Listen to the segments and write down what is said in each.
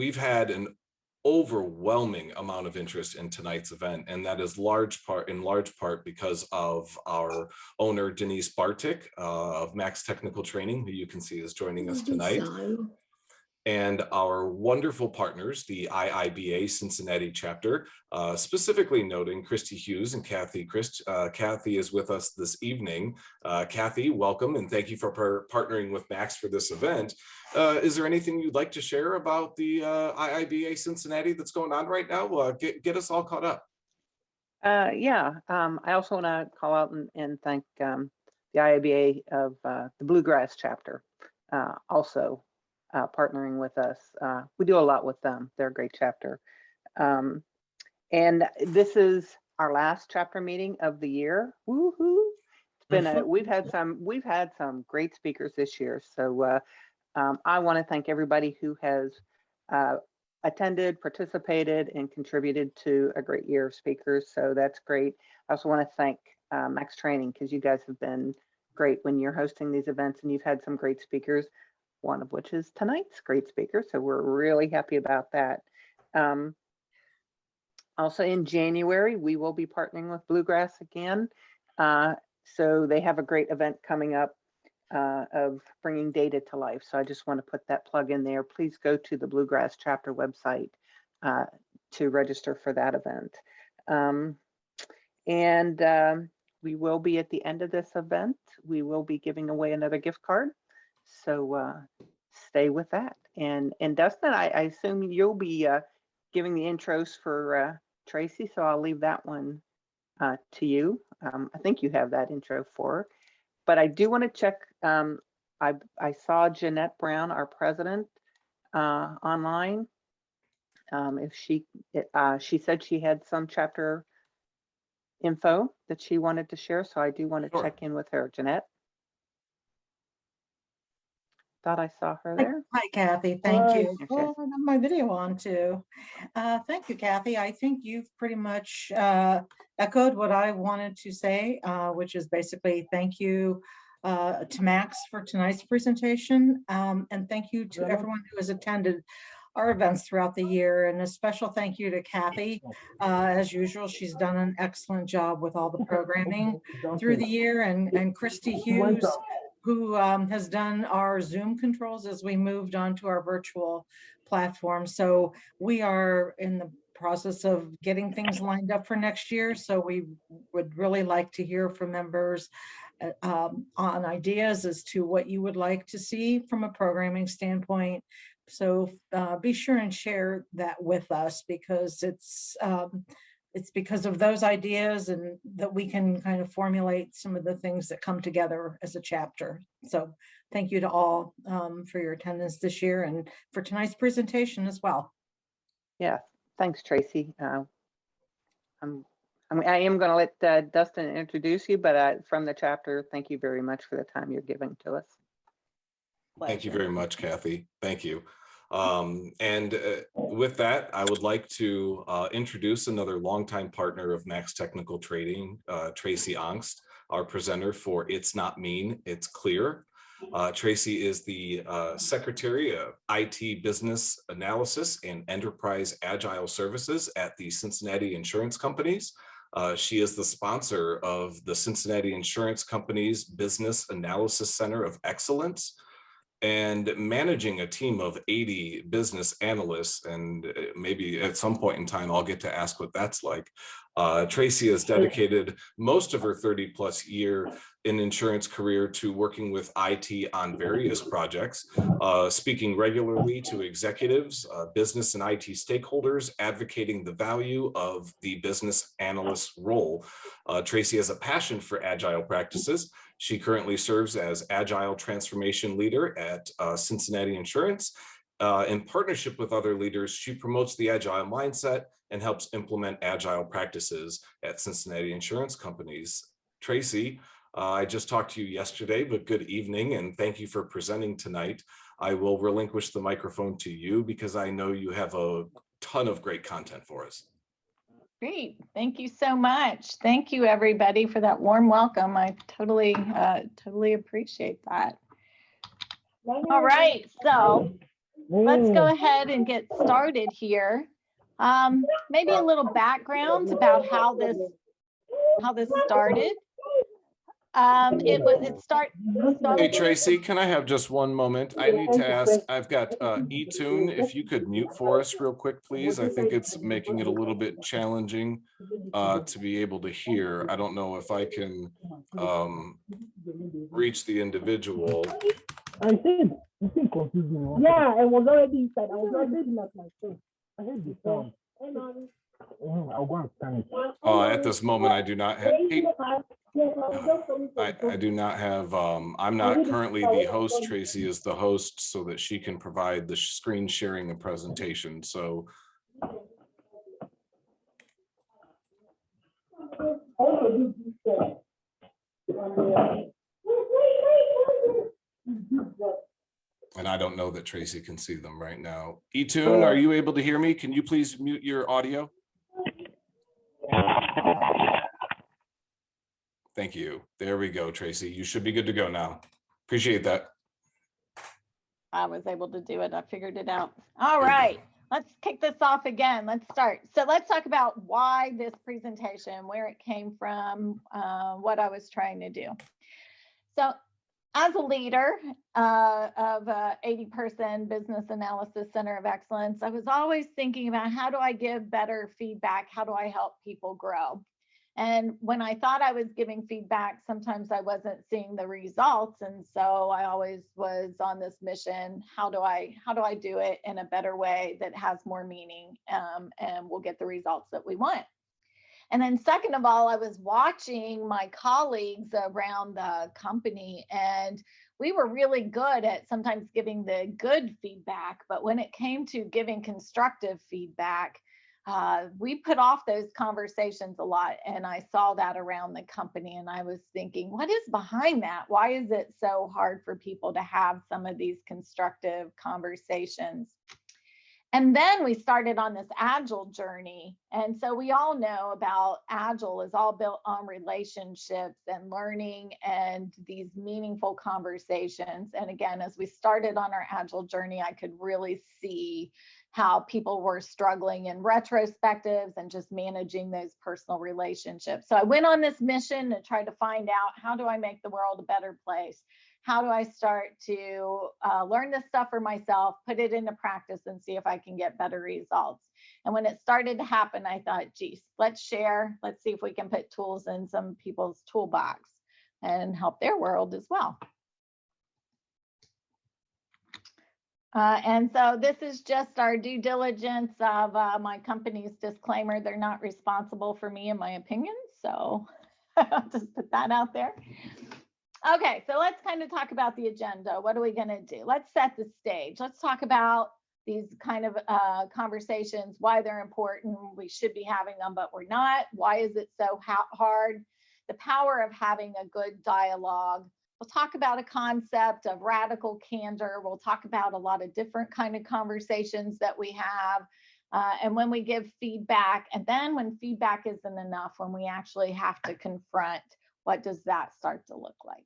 we've had an overwhelming amount of interest in tonight's event, and that is in large part because of our owner Denise Bartik of Max Technical Training, who you can see is joining us tonight. And our wonderful partners, the IIBA Cincinnati chapter, specifically noting Christy Hughes and Kathy. Kathy is with us this evening. Kathy, welcome, and thank you for partnering with Max for this event. Is there anything you'd like to share about the IIBA Cincinnati that's going on right now? Get us all caught up. I also want to call out and thank the IIBA of the Bluegrass chapter, also partnering with us. We do a lot with them. They're a great chapter. And this is our last chapter meeting of the year. Woohoo! It's been we've had some great speakers this year. So I want to thank everybody who has attended, participated, and contributed to a great year of speakers. So that's great. I also want to thank Max Training, because you guys have been great when you're hosting these events, and you've had some great speakers, one of which is tonight's great speaker. So we're really happy about that. Also in January, we will be partnering with Bluegrass again. So they have a great event coming up of bringing data to life. So I just want to put that plug in there. Please go to the Bluegrass chapter website to register for that event. We will be at the end of this event, we will be giving away another gift card. So stay with that. And Dustin, I assume you'll be giving the intros for Tracy, so I'll leave that one to you. I think you have that intro for her. But I do want to check, I saw Jeanette Brown, our president, online. If she said she had some chapter info that she wanted to share, so I do want to check in with her. Jeanette? Thought I saw her there. Hi, Kathy. Thank you. Oh, I got my video on too. Thank you, Kathy. I think you've pretty much echoed what I wanted to say, which is basically thank you to Max for tonight's presentation. And thank you to everyone who has attended our events throughout the year. And a special thank you to Kathy. As usual, she's done an excellent job with all the programming through the year. And Christy Hughes, who has done our Zoom controls as we moved on to our virtual platform. So we are in the process of getting things lined up for next year. So we would really like to hear from members on ideas as to what you would like to see from a programming standpoint. So be sure and share that with us, because it's because of those ideas and that we can kind of formulate some of the things that come together as a chapter. So thank you to all for your attendance this year and for tonight's presentation as well. Yeah, thanks, Tracy. I am going to let Dustin introduce you, but from the chapter, thank you very much for the time you're giving to us. Pleasure. Thank you very much, Kathy. Thank you. With that, I would like to introduce another longtime partner of Max Technical Trading, Tracy Angst, our presenter for It's Not Mean, It's Clear. Tracy is the Secretary of IT Business Analysis and Enterprise Agile Services at the Cincinnati Insurance Companies. She is the sponsor of the Cincinnati Insurance Companies Business Analysis Center of Excellence, and managing a team of 80 business analysts. And maybe at some point in time, I'll get to ask what that's like. Tracy has dedicated most of her 30+ year in insurance career to working with IT on various projects, speaking regularly to executives, business and IT stakeholders, advocating the value of the business analyst role. Tracy has a passion for Agile practices. She currently serves as Agile Transformation Leader at Cincinnati Insurance. In partnership with other leaders, she promotes the Agile mindset and helps implement Agile practices at Cincinnati Insurance Companies. Tracy, I just talked to you yesterday, but good evening and thank you for presenting tonight. I will relinquish the microphone to you because I know you have a ton of great content for us. Great. Thank you so much. Thank you, everybody, for that warm welcome. I totally appreciate that. All right. So let's go ahead and get started here. Maybe a little background about how this started. Hey, Tracy, can I have just one moment? I need to ask, I've got eTune, if you could mute for us real quick, please. I think it's making it a little bit challenging to be able to hear. I don't know if I can reach the individual. I said, you think confusing. Yeah, I was already inside. I was already at my phone. I heard the sound. I'll go and stand it. At this moment, I do not have. I do not have. I'm not currently the host. Tracy is the host, so that she can provide the screen sharing and presentation. So. And I don't know that Tracy can see them right now. eTune, are you able to hear me? Can you please mute your audio? Thank you. There we go, Tracy. You should be good to go now. Appreciate that. I was able to do it. I figured it out. All right, let's kick this off again. Let's start. So let's talk about why this presentation, where it came from, what I was trying to do. So as a leader of a 80-person business analysis center of excellence, I was always thinking about how do I give better feedback? How do I help people grow? And when I thought I was giving feedback, sometimes I wasn't seeing the results. And so I always was on this mission. How do I do it in a better way that has more meaning and will get the results that we want? And then second of all, I was watching my colleagues around the company, and we were really good at sometimes giving the good feedback. But when it came to giving constructive feedback, we put off those conversations a lot. And I saw that around the company, and I was thinking, what is behind that? Why is it so hard for people to have some of these constructive conversations? And then we started on this Agile journey. And so we all know about Agile is all built on relationships and learning and these meaningful conversations. And again, as we started on our Agile journey, I could really see how people were struggling in retrospectives and just managing those personal relationships. So I went on this mission to try to find out, how do I make the world a better place? How do I start to learn this stuff for myself, put it into practice, and see if I can get better results? And when it started to happen, I thought, geez, let's share. Let's see if we can put tools in some people's toolbox and help their world as well. And so this is just our due diligence of my company's disclaimer. They're not responsible for me and my opinions. So I'll just put that out there. Okay, so let's kind of talk about the agenda. What are we going to do? Let's set the stage. Let's talk about these kind of conversations, why they're important. We should be having them, but we're not. Why is it so hard? The power of having a good dialogue. We'll talk about a concept of radical candor. We'll talk about a lot of different kind of conversations that we have. And when we give feedback, and then when feedback isn't enough, when we actually have to confront, what does that start to look like?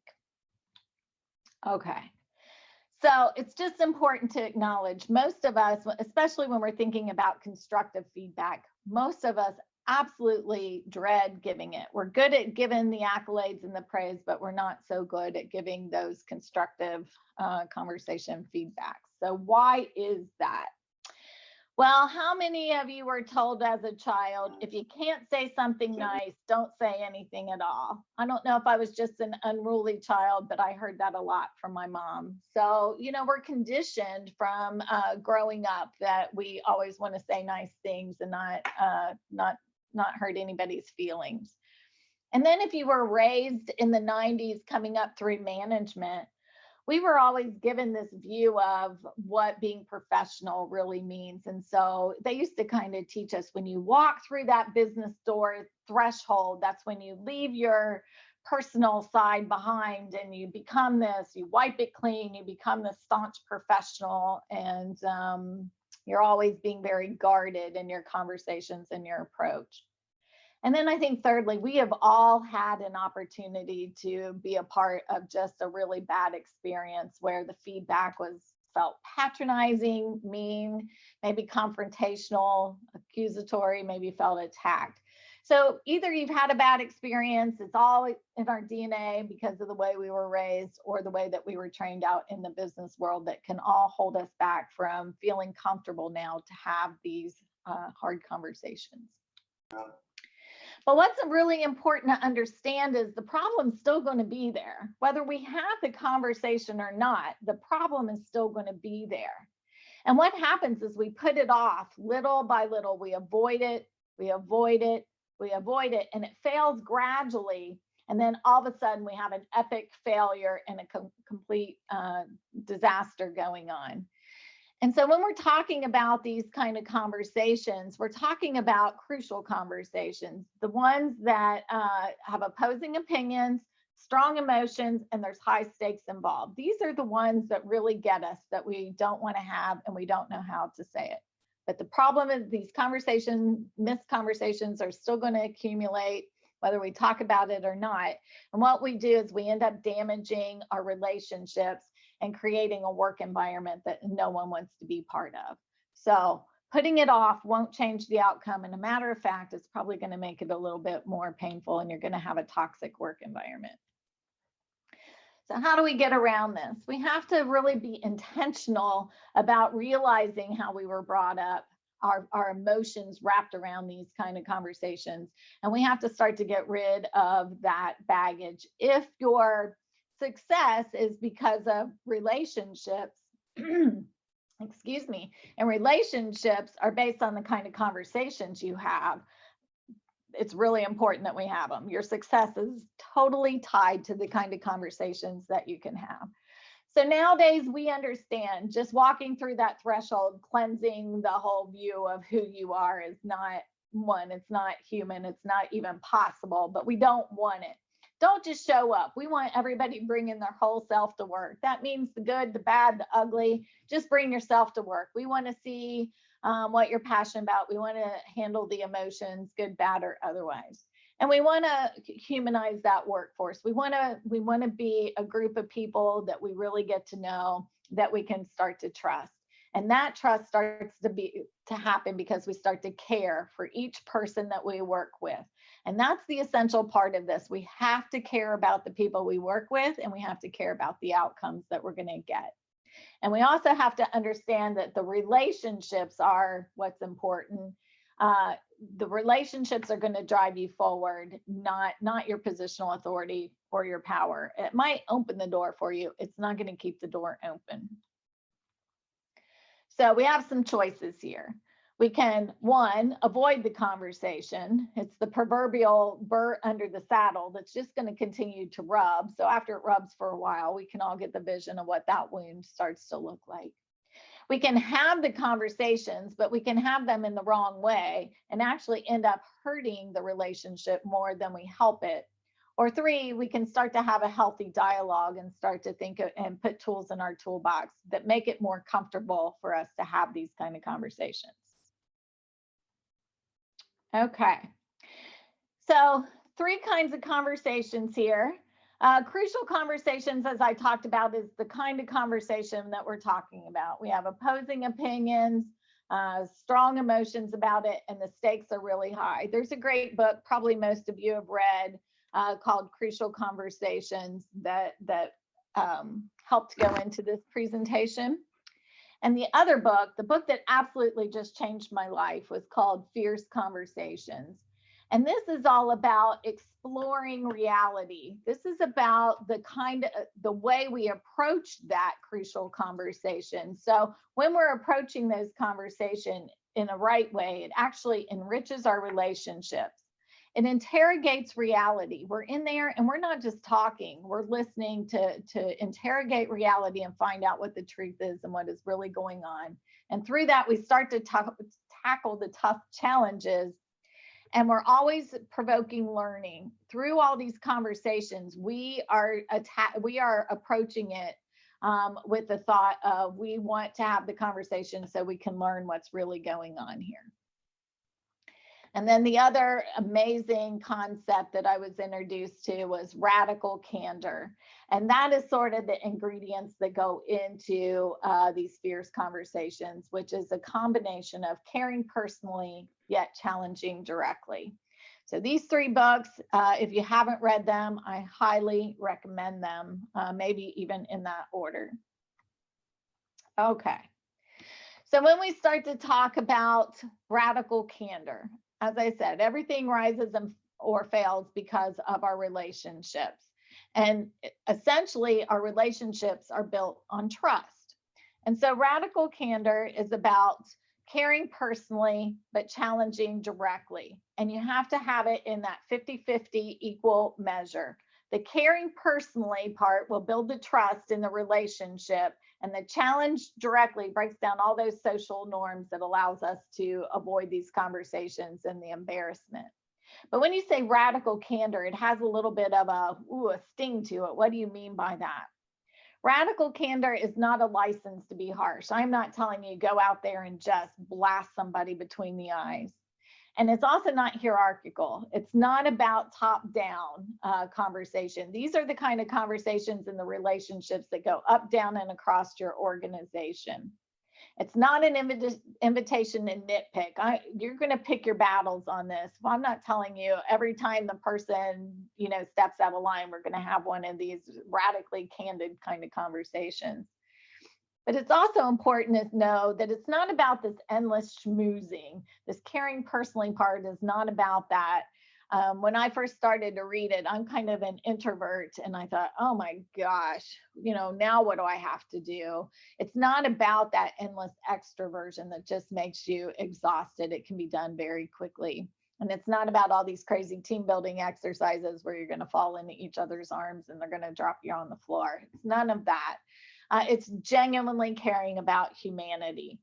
Okay, so it's just important to acknowledge most of us, especially when we're thinking about constructive feedback, most of us absolutely dread giving it. We're good at giving the accolades and the praise, but we're not so good at giving those constructive conversation feedbacks. So why is that? Well, how many of you were told as a child, if you can't say something nice, don't say anything at all? I don't know if I was just an unruly child, but I heard that a lot from my mom. So, you know, we're conditioned from growing up that we always want to say nice things and not hurt anybody's feelings. And then if you were raised in the 90s coming up through management, we were always given this view of what being professional really means. And so they used to kind of teach us, when you walk through that business door threshold, that's when you leave your personal side behind and you become this, you wipe it clean, you become this staunch professional, and you're always being very guarded in your conversations and your approach. And then I think thirdly, we have all had an opportunity to be a part of just a really bad experience where the feedback was felt patronizing, mean, maybe confrontational, accusatory, maybe felt attacked. So either you've had a bad experience, it's all in our DNA because of the way we were raised or the way that we were trained out in the business world that can all hold us back from feeling comfortable now to have these hard conversations. But what's really important to understand is the problem's still going to be there. Whether we have the conversation or not, the problem is still going to be there. And what happens is we put it off little by little. We avoid it, we avoid it, we avoid it, and it fails gradually. And then all of a sudden we have an epic failure and a complete disaster going on. And so when we're talking about these kind of conversations, we're talking about crucial conversations, the ones that have opposing opinions, strong emotions, and there's high stakes involved. These are the ones that really get us, that we don't want to have and we don't know how to say it. But the problem is these missed conversations are still going to accumulate, whether we talk about it or not. And what we do is we end up damaging our relationships and creating a work environment that no one wants to be part of. So putting it off won't change the outcome. And a matter of fact, it's probably going to make it a little bit more painful, and you're going to have a toxic work environment. So how do we get around this? We have to really be intentional about realizing how we were brought up, our emotions wrapped around these kind of conversations. And we have to start to get rid of that baggage. If your success is because of relationships, excuse me, and relationships are based on the kind of conversations you have, it's really important that we have them. Your success is totally tied to the kind of conversations that you can have. So nowadays we understand just walking through that threshold, cleansing the whole view of who you are is not one, it's not human, it's not even possible, but we don't want it. Don't just show up. We want everybody bringing their whole self to work. That means the good, the bad, the ugly. Just bring yourself to work. We want to see what you're passionate about. We want to handle the emotions, good, bad, or otherwise. And we want to humanize that workforce. We want to be a group of people that we really get to know, that we can start to trust. And that trust starts to happen because we start to care for each person that we work with. And that's the essential part of this. We have to care about the people we work with, and we have to care about the outcomes that we're going to get. And we also have to understand that the relationships are what's important. The relationships are going to drive you forward, not your positional authority or your power. It might open the door for you. It's not going to keep the door open. So we have some choices here. We can, one, avoid the conversation. It's the proverbial burr under the saddle that's just going to continue to rub. So after it rubs for a while, we can all get the vision of what that wound starts to look like. We can have the conversations, but we can have them in the wrong way and actually end up hurting the relationship more than we help it. Or three, we can start to have a healthy dialogue and start to think and put tools in our toolbox that make it more comfortable for us to have these kind of conversations. Okay, so 3 kinds of conversations here. Crucial conversations, as I talked about, is the kind of conversation that we're talking about. We have opposing opinions, strong emotions about it, and the stakes are really high. There's a great book, probably most of you have read, called Crucial Conversations that helped go into this presentation. And the other book, the book that absolutely just changed my life, was called Fierce Conversations. And this is all about exploring reality. This is about the way we approach that crucial conversation. So when we're approaching those conversations in a right way, it actually enriches our relationships. It interrogates reality. We're in there and we're not just talking, we're listening to interrogate reality and find out what the truth is and what is really going on. And through that, we start to tackle the tough challenges. And we're always provoking learning. Through all these conversations, we are approaching it with the thought of, we want to have the conversation so we can learn what's really going on here. And then the other amazing concept that I was introduced to was radical candor. And that is sort of the ingredients that go into these fierce conversations, which is a combination of caring personally, yet challenging directly. So these 3 books, if you haven't read them, I highly recommend them, maybe even in that order. Okay. So when we start to talk about radical candor, as I said, everything rises or fails because of our relationships. And essentially, our relationships are built on trust. And so radical candor is about caring personally, but challenging directly. And you have to have it in that 50-50 equal measure. The caring personally part will build the trust in the relationship, and the challenge directly breaks down all those social norms that allows us to avoid these conversations and the embarrassment. But when you say radical candor, it has a little bit of a sting to it. What do you mean by that? Radical candor is not a license to be harsh. I'm not telling you go out there and just blast somebody between the eyes. And it's also not hierarchical. It's not about top-down conversation. These are the kind of conversations in the relationships that go up, down, and across your organization. It's not an invitation to nitpick. You're going to pick your battles on this. Well, I'm not telling you every time the person, steps out of line, we're going to have one of these radically candid kind of conversations. But it's also important to know that it's not about this endless schmoozing. This caring personally part is not about that. When I first started to read it, I'm kind of an introvert, and I thought, oh my gosh, now what do I have to do? It's not about that endless extroversion that just makes you exhausted. It can be done very quickly. And it's not about all these crazy team building exercises where you're going to fall into each other's arms and they're going to drop you on the floor. It's none of that. It's genuinely caring about humanity.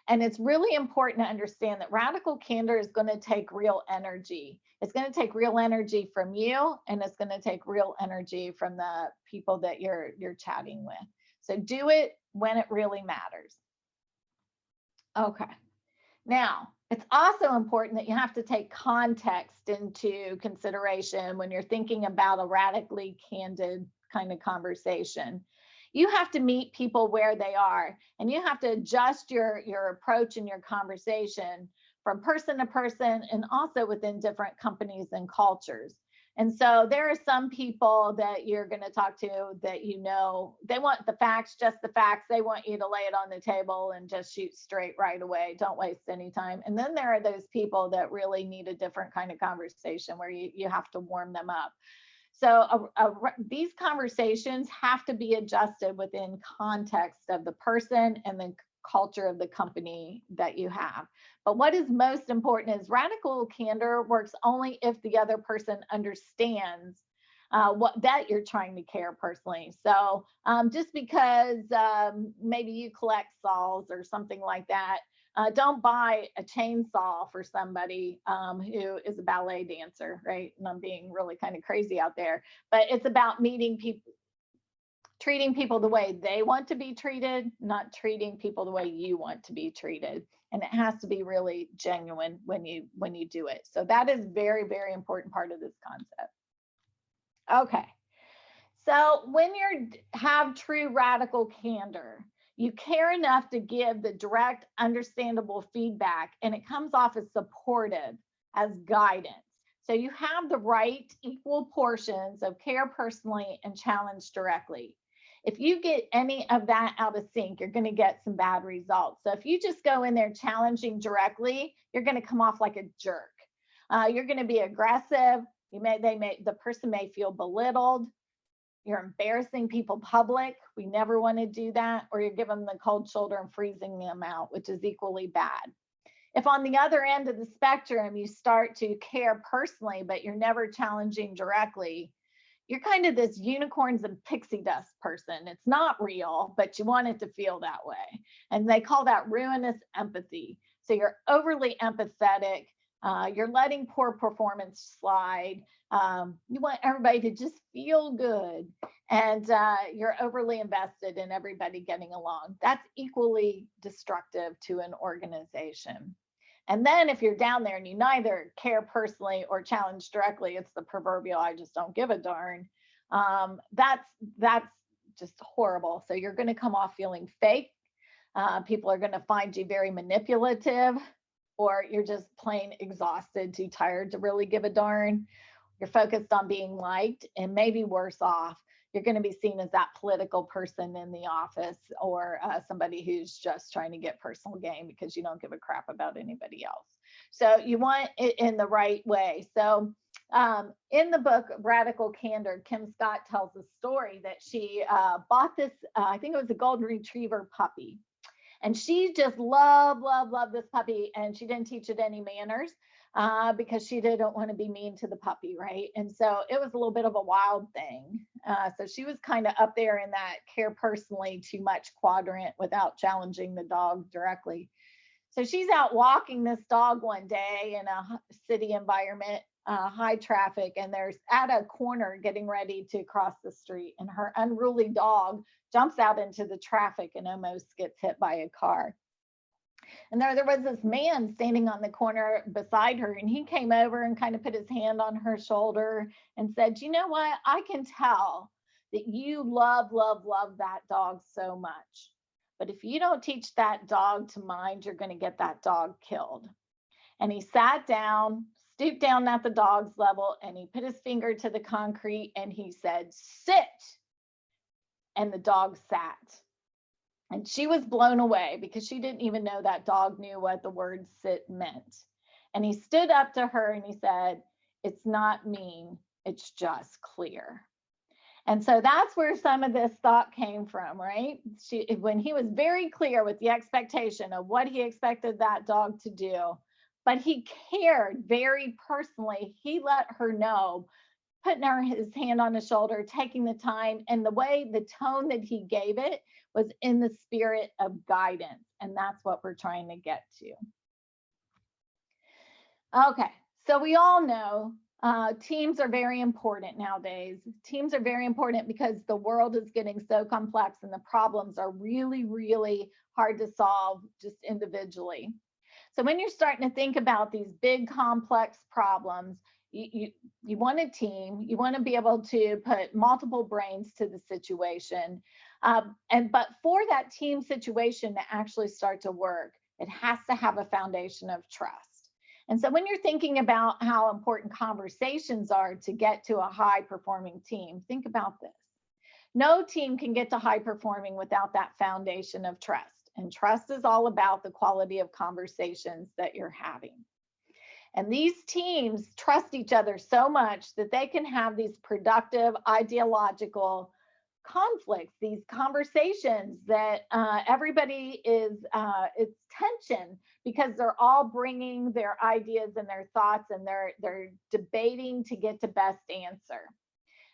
And it's really important to understand that radical candor is going to take real energy. It's going to take real energy from you, and it's going to take real energy from the people that you're chatting with. So do it when it really matters. Okay. Now, it's also important that you have to take context into consideration when you're thinking about a radically candid kind of conversation. You have to meet people where they are, and you have to adjust your approach and your conversation from person to person, and also within different companies and cultures. And so there are some people that you're going to talk to that they want the facts, just the facts. They want you to lay it on the table and just shoot straight right away. Don't waste any time. And then there are those people that really need a different kind of conversation where you have to warm them up. So these conversations have to be adjusted within context of the person and the culture of the company that you have. But what is most important is radical candor works only if the other person understands that you're trying to care personally. So just because maybe you collect saws or something like that, don't buy a chainsaw for somebody who is a ballet dancer, right? And I'm being really kind of crazy out there, but it's about meeting people, treating people the way they want to be treated, not treating people the way you want to be treated. And it has to be really genuine when you do it. So that is very, very important part of this concept. Okay. So when you have true radical candor, you care enough to give the direct, understandable feedback, and it comes off as supportive, as guidance. So you have the right equal portions of care personally and challenge directly. If you get any of that out of sync, you're going to get some bad results. So if you just go in there challenging directly, you're going to come off like a jerk. You're going to be aggressive. The person may feel belittled. You're embarrassing people public. We never want to do that. Or you're giving them the cold shoulder and freezing them out, which is equally bad. If on the other end of the spectrum, you start to care personally, but you're never challenging directly, you're kind of this unicorns and pixie dust person. It's not real, but you want it to feel that way. And they call that ruinous empathy. So you're overly empathetic. You're letting poor performance slide. You want everybody to just feel good, and you're overly invested in everybody getting along. That's equally destructive to an organization. And then if you're down there and you neither care personally or challenge directly, it's the proverbial I just don't give a darn. That's just horrible. So you're going to come off feeling fake. People are going to find you very manipulative, or you're just plain exhausted, too tired to really give a darn. You're focused on being liked, and maybe worse off, you're going to be seen as that political person in the office, or somebody who's just trying to get personal gain because you don't give a crap about anybody else. So you want it in the right way. So in the book Radical Candor, Kim Scott tells a story that she bought this, I think it was a golden retriever puppy. And she just loved this puppy, and she didn't teach it any manners because she didn't want to be mean to the puppy, right? And so it was a little bit of a wild thing. So she was kind of up there in that care personally too much quadrant without challenging the dog directly. So she's out walking this dog one day in a city environment, high traffic, and there's at a corner getting ready to cross the street, and her unruly dog jumps out into the traffic and almost gets hit by a car. And there was this man standing on the corner beside her, and he came over and kind of put his hand on her shoulder and said, you know what, I can tell that you love that dog so much. But if you don't teach that dog to mind, you're going to get that dog killed. And he sat down, stooped down at the dog's level, and he put his finger to the concrete and he said, sit. And the dog sat. And she was blown away because she didn't even know that dog knew what the word sit meant. And he stood up to her and he said, it's not mean, it's just clear. And so that's where some of this thought came from, right? When he was very clear with the expectation of what he expected that dog to do, but he cared very personally, he let her know, putting his hand on his shoulder, taking the time, and the way, the tone that he gave it was in the spirit of guidance. And that's what we're trying to get to. Okay, so we all know teams are very important nowadays. Teams are very important because the world is getting so complex and the problems are really, really hard to solve just individually. So when you're starting to think about these big complex problems, you want a team, you want to be able to put multiple brains to the situation. But for that team situation to actually start to work, it has to have a foundation of trust. And so when you're thinking about how important conversations are to get to a high performing team, think about this. No team can get to high performing without that foundation of trust. And trust is all about the quality of conversations that you're having. And these teams trust each other so much that they can have these productive ideological conflicts, these conversations that everybody is, it's tension because they're all bringing their ideas and their thoughts and they're debating to get to best answer.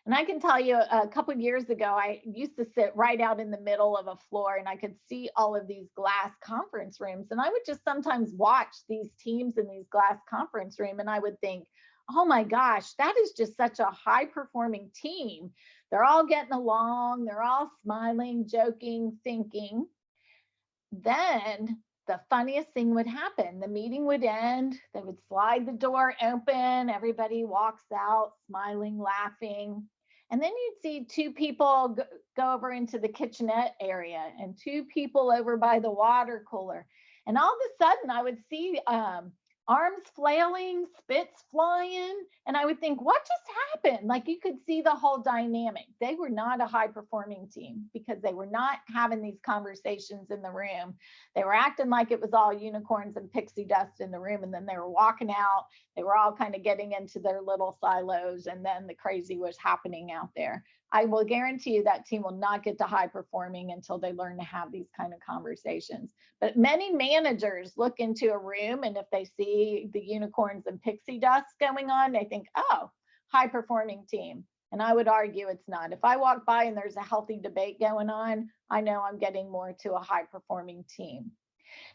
And I can tell you a couple of years ago, I used to sit right out in the middle of a floor and I could see all of these glass conference rooms. And I would just sometimes watch these teams in these glass conference room and I would think, oh my gosh, that is just such a high performing team. They're all getting along. They're all smiling, joking, thinking. Then the funniest thing would happen. The meeting would end. They would slide the door open. Everybody walks out smiling, laughing. And then you'd see two people go over into the kitchenette area and two people over by the water cooler. And all of a sudden I would see arms flailing, spits flying. And I would think, what just happened? Like you could see the whole dynamic. They were not a high performing team because they were not having these conversations in the room. They were acting like it was all unicorns and pixie dust in the room. And then they were walking out. They were all kind of getting into their little silos. And then the crazy was happening out there. I will guarantee you that team will not get to high performing until they learn to have these kind of conversations. But many managers look into a room and if they see the unicorns and pixie dust going on, they think, oh, high performing team. And I would argue it's not. If I walk by and there's a healthy debate going on, I know I'm getting more to a high performing team.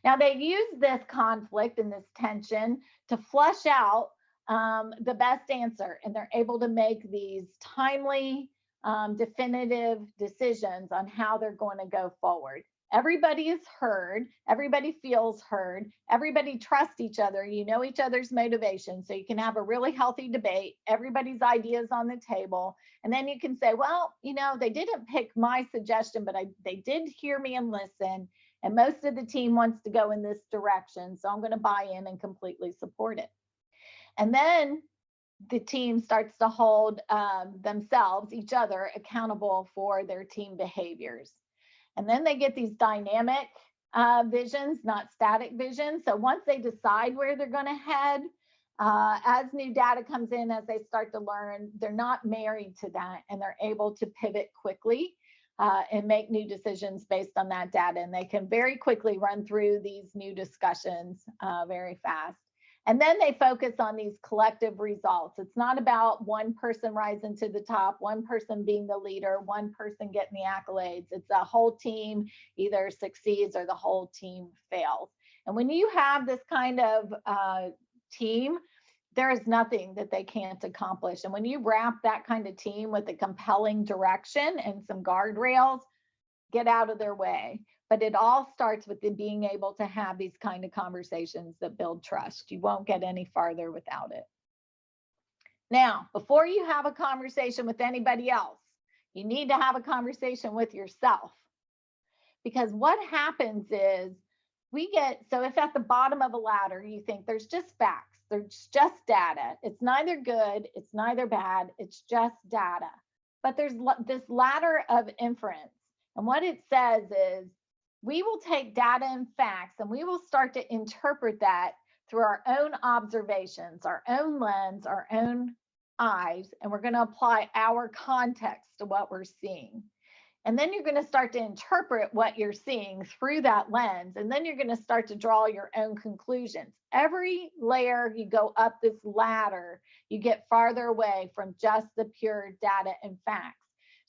Now they use this conflict and this tension to flush out the best answer, and they're able to make these timely, definitive decisions on how they're going to go forward. Everybody is heard. Everybody feels heard. Everybody trusts each other. You know each other's motivations. So you can have a really healthy debate. Everybody's ideas on the table. And then you can say, well, you know, they didn't pick my suggestion, but they did hear me and listen. And most of the team wants to go in this direction. So I'm going to buy in and completely support it. And then the team starts to hold themselves, each other, accountable for their team behaviors. And then they get these dynamic visions, not static visions. So once they decide where they're going to head, as new data comes in, as they start to learn, they're not married to that, and they're able to pivot quickly and make new decisions based on that data. And they can very quickly run through these new discussions very fast. And then they focus on these collective results. It's not about one person rising to the top, one person being the leader, one person getting the accolades. It's a whole team either succeeds or the whole team fails. And when you have this kind of team, there is nothing that they can't accomplish. And when you wrap that kind of team with a compelling direction and some guardrails, get out of their way. But it all starts with them being able to have these kind of conversations that build trust. You won't get any farther without it. Now, before you have a conversation with anybody else, you need to have a conversation with yourself. Because what happens is so if at the bottom of a ladder, you think there's just facts, there's just data. It's neither good, it's neither bad, it's just data. But there's this ladder of inference. And what it says is, we will take data and facts and we will start to interpret that through our own observations, our own lens, our own eyes, and we're going to apply our context to what we're seeing. And then you're going to start to interpret what you're seeing through that lens, and then you're going to start to draw your own conclusions. Every layer you go up this ladder, you get farther away from just the pure data and facts.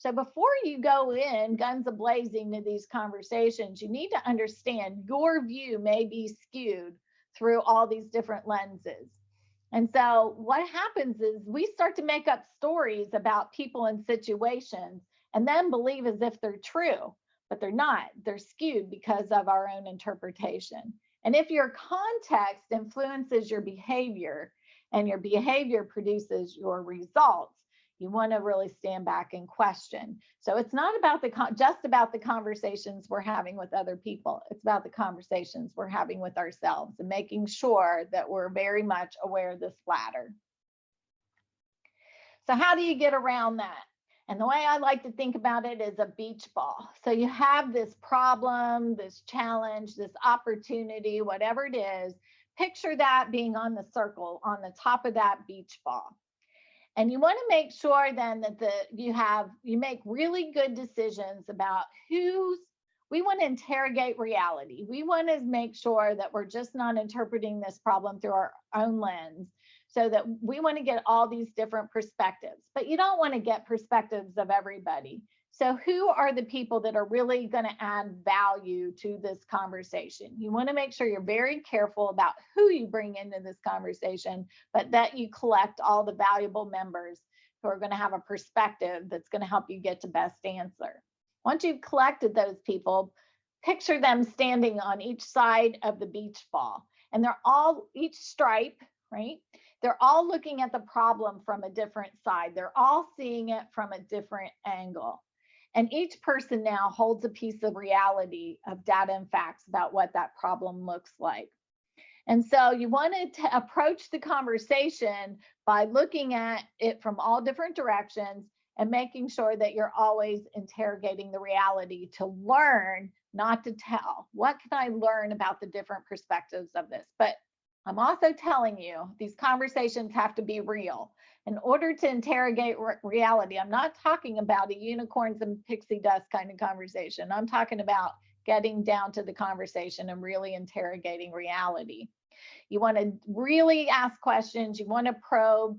So before you go in guns a-blazing to these conversations, you need to understand your view may be skewed through all these different lenses. And so what happens is we start to make up stories about people and situations and then believe as if they're true, but they're not. They're skewed because of our own interpretation. And if your context influences your behavior and your behavior produces your results, you want to really stand back and question. So it's not about just about the conversations we're having with other people. It's about the conversations we're having with ourselves and making sure that we're very much aware of this ladder. So how do you get around that? And the way I like to think about it is a beach ball. So you have this problem, this challenge, this opportunity, whatever it is. Picture that being on the circle on the top of that beach ball. And you want to make sure then that you make really good decisions about we want to interrogate reality. We want to make sure that we're just not interpreting this problem through our own lens, so that we want to get all these different perspectives, but you don't want to get perspectives of everybody. So who are the people that are really going to add value to this conversation? You want to make sure you're very careful about who you bring into this conversation, but that you collect all the valuable members who are going to have a perspective that's going to help you get to best answer. Once you've collected those people, picture them standing on each side of the beach ball, and they're all, each stripe, right? They're all looking at the problem from a different side. They're all seeing it from a different angle. And each person now holds a piece of reality of data and facts about what that problem looks like. And so you want to approach the conversation by looking at it from all different directions and making sure that you're always interrogating the reality to learn, not to tell. What can I learn about the different perspectives of this? But I'm also telling you, these conversations have to be real. In order to interrogate reality, I'm not talking about a unicorns and pixie dust kind of conversation. I'm talking about getting down to the conversation and really interrogating reality. You want to really ask questions. You want to probe.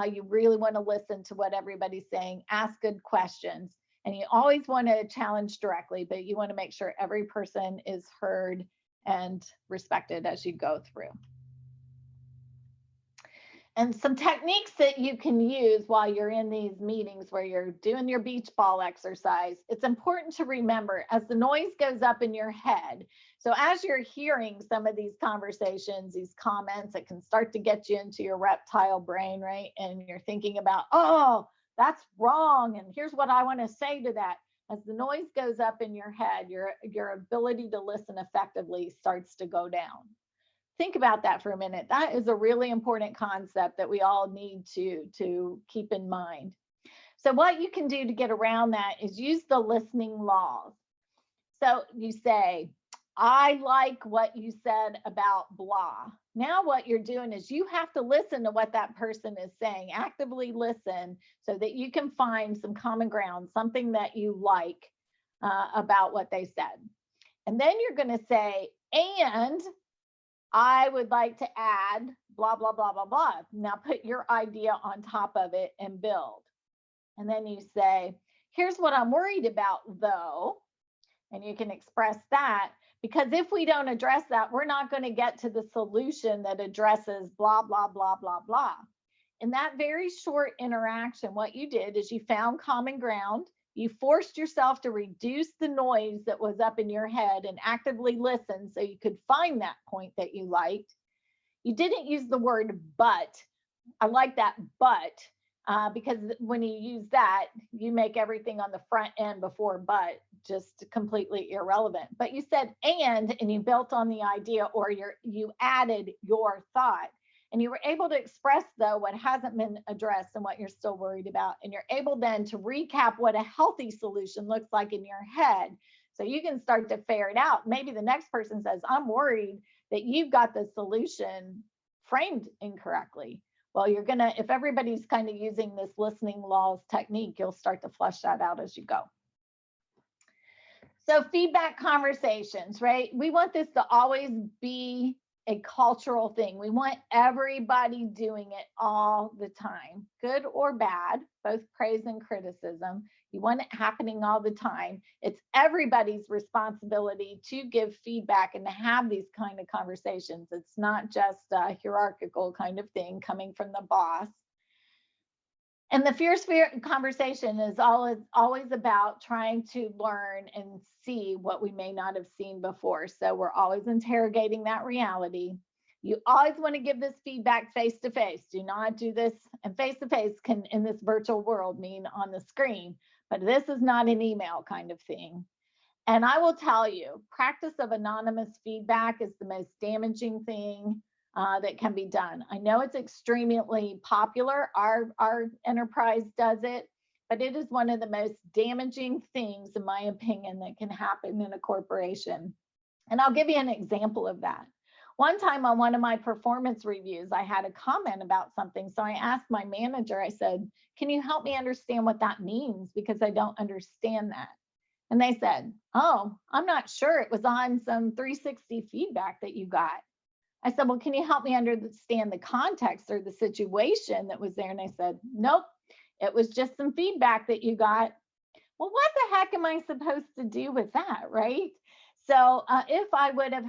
You really want to listen to what everybody's saying. Ask good questions. And you always want to challenge directly, but you want to make sure every person is heard and respected as you go through. And some techniques that you can use while you're in these meetings where you're doing your beach ball exercise, it's important to remember as the noise goes up in your head. So as you're hearing some of these conversations, these comments, it can start to get you into your reptile brain, right? And you're thinking about, oh, that's wrong. And here's what I want to say to that. As the noise goes up in your head, your ability to listen effectively starts to go down. Think about that for a minute. That is a really important concept that we all need to keep in mind. So what you can do to get around that is use the listening laws. So you say, I like what you said about blah. Now what you're doing is you have to listen to what that person is saying, actively listen so that you can find some common ground, something that you like about what they said. And then you're going to say, and I would like to add blah, blah, blah, blah, blah. Now put your idea on top of it and build. And then you say, here's what I'm worried about though. And you can express that, because if we don't address that, we're not going to get to the solution that addresses blah, blah, blah, blah, blah. In that very short interaction, what you did is you found common ground. You forced yourself to reduce the noise that was up in your head and actively listen so you could find that point that you liked. You didn't use the word but. I like that but, because when you use that, you make everything on the front end before but just completely irrelevant. But you said and you built on the idea, or you added your thought. And you were able to express, though, what hasn't been addressed and what you're still worried about. And you're able then to recap what a healthy solution looks like in your head. So you can start to ferret out. Maybe the next person says, I'm worried that you've got the solution framed incorrectly. Well, you're going to, if everybody's kind of using this listening laws technique, you'll start to flesh that out as you go. So feedback conversations, right? We want this to always be a cultural thing. We want everybody doing it all the time, good or bad, both praise and criticism. You want it happening all the time. It's everybody's responsibility to give feedback and to have these kind of conversations. It's not just a hierarchical kind of thing coming from the boss. And the fierce conversation is always about trying to learn and see what we may not have seen before. So we're always interrogating that reality. You always want to give this feedback face-to-face. Do not do this, and face-to-face can, in this virtual world, mean on the screen, but this is not an email kind of thing. And I will tell you, practice of anonymous feedback is the most damaging thing that can be done. I know it's extremely popular. Our enterprise does it, but it is one of the most damaging things, in my opinion, that can happen in a corporation. And I'll give you an example of that. One time on one of my performance reviews, I had a comment about something. So I asked my manager, I said, can you help me understand what that means? Because I don't understand that. And they said, oh, I'm not sure. It was on some 360 feedback that you got. I said, well, can you help me understand the context or the situation that was there? And they said, nope, it was just some feedback that you got. Well, what the heck am I supposed to do with that, right? So if I would have,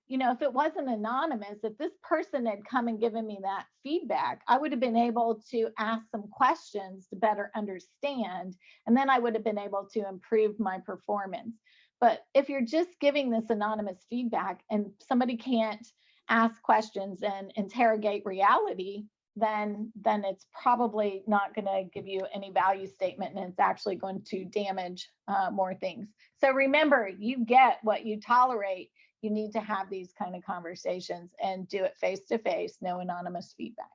if it wasn't anonymous, if this person had come and given me that feedback, I would have been able to ask some questions to better understand, and then I would have been able to improve my performance. But if you're just giving this anonymous feedback and somebody can't ask questions and interrogate reality, then it's probably not going to give you any value statement, and it's actually going to damage more things. So remember, you get what you tolerate. You need to have these kind of conversations and do it face-to-face, no anonymous feedback.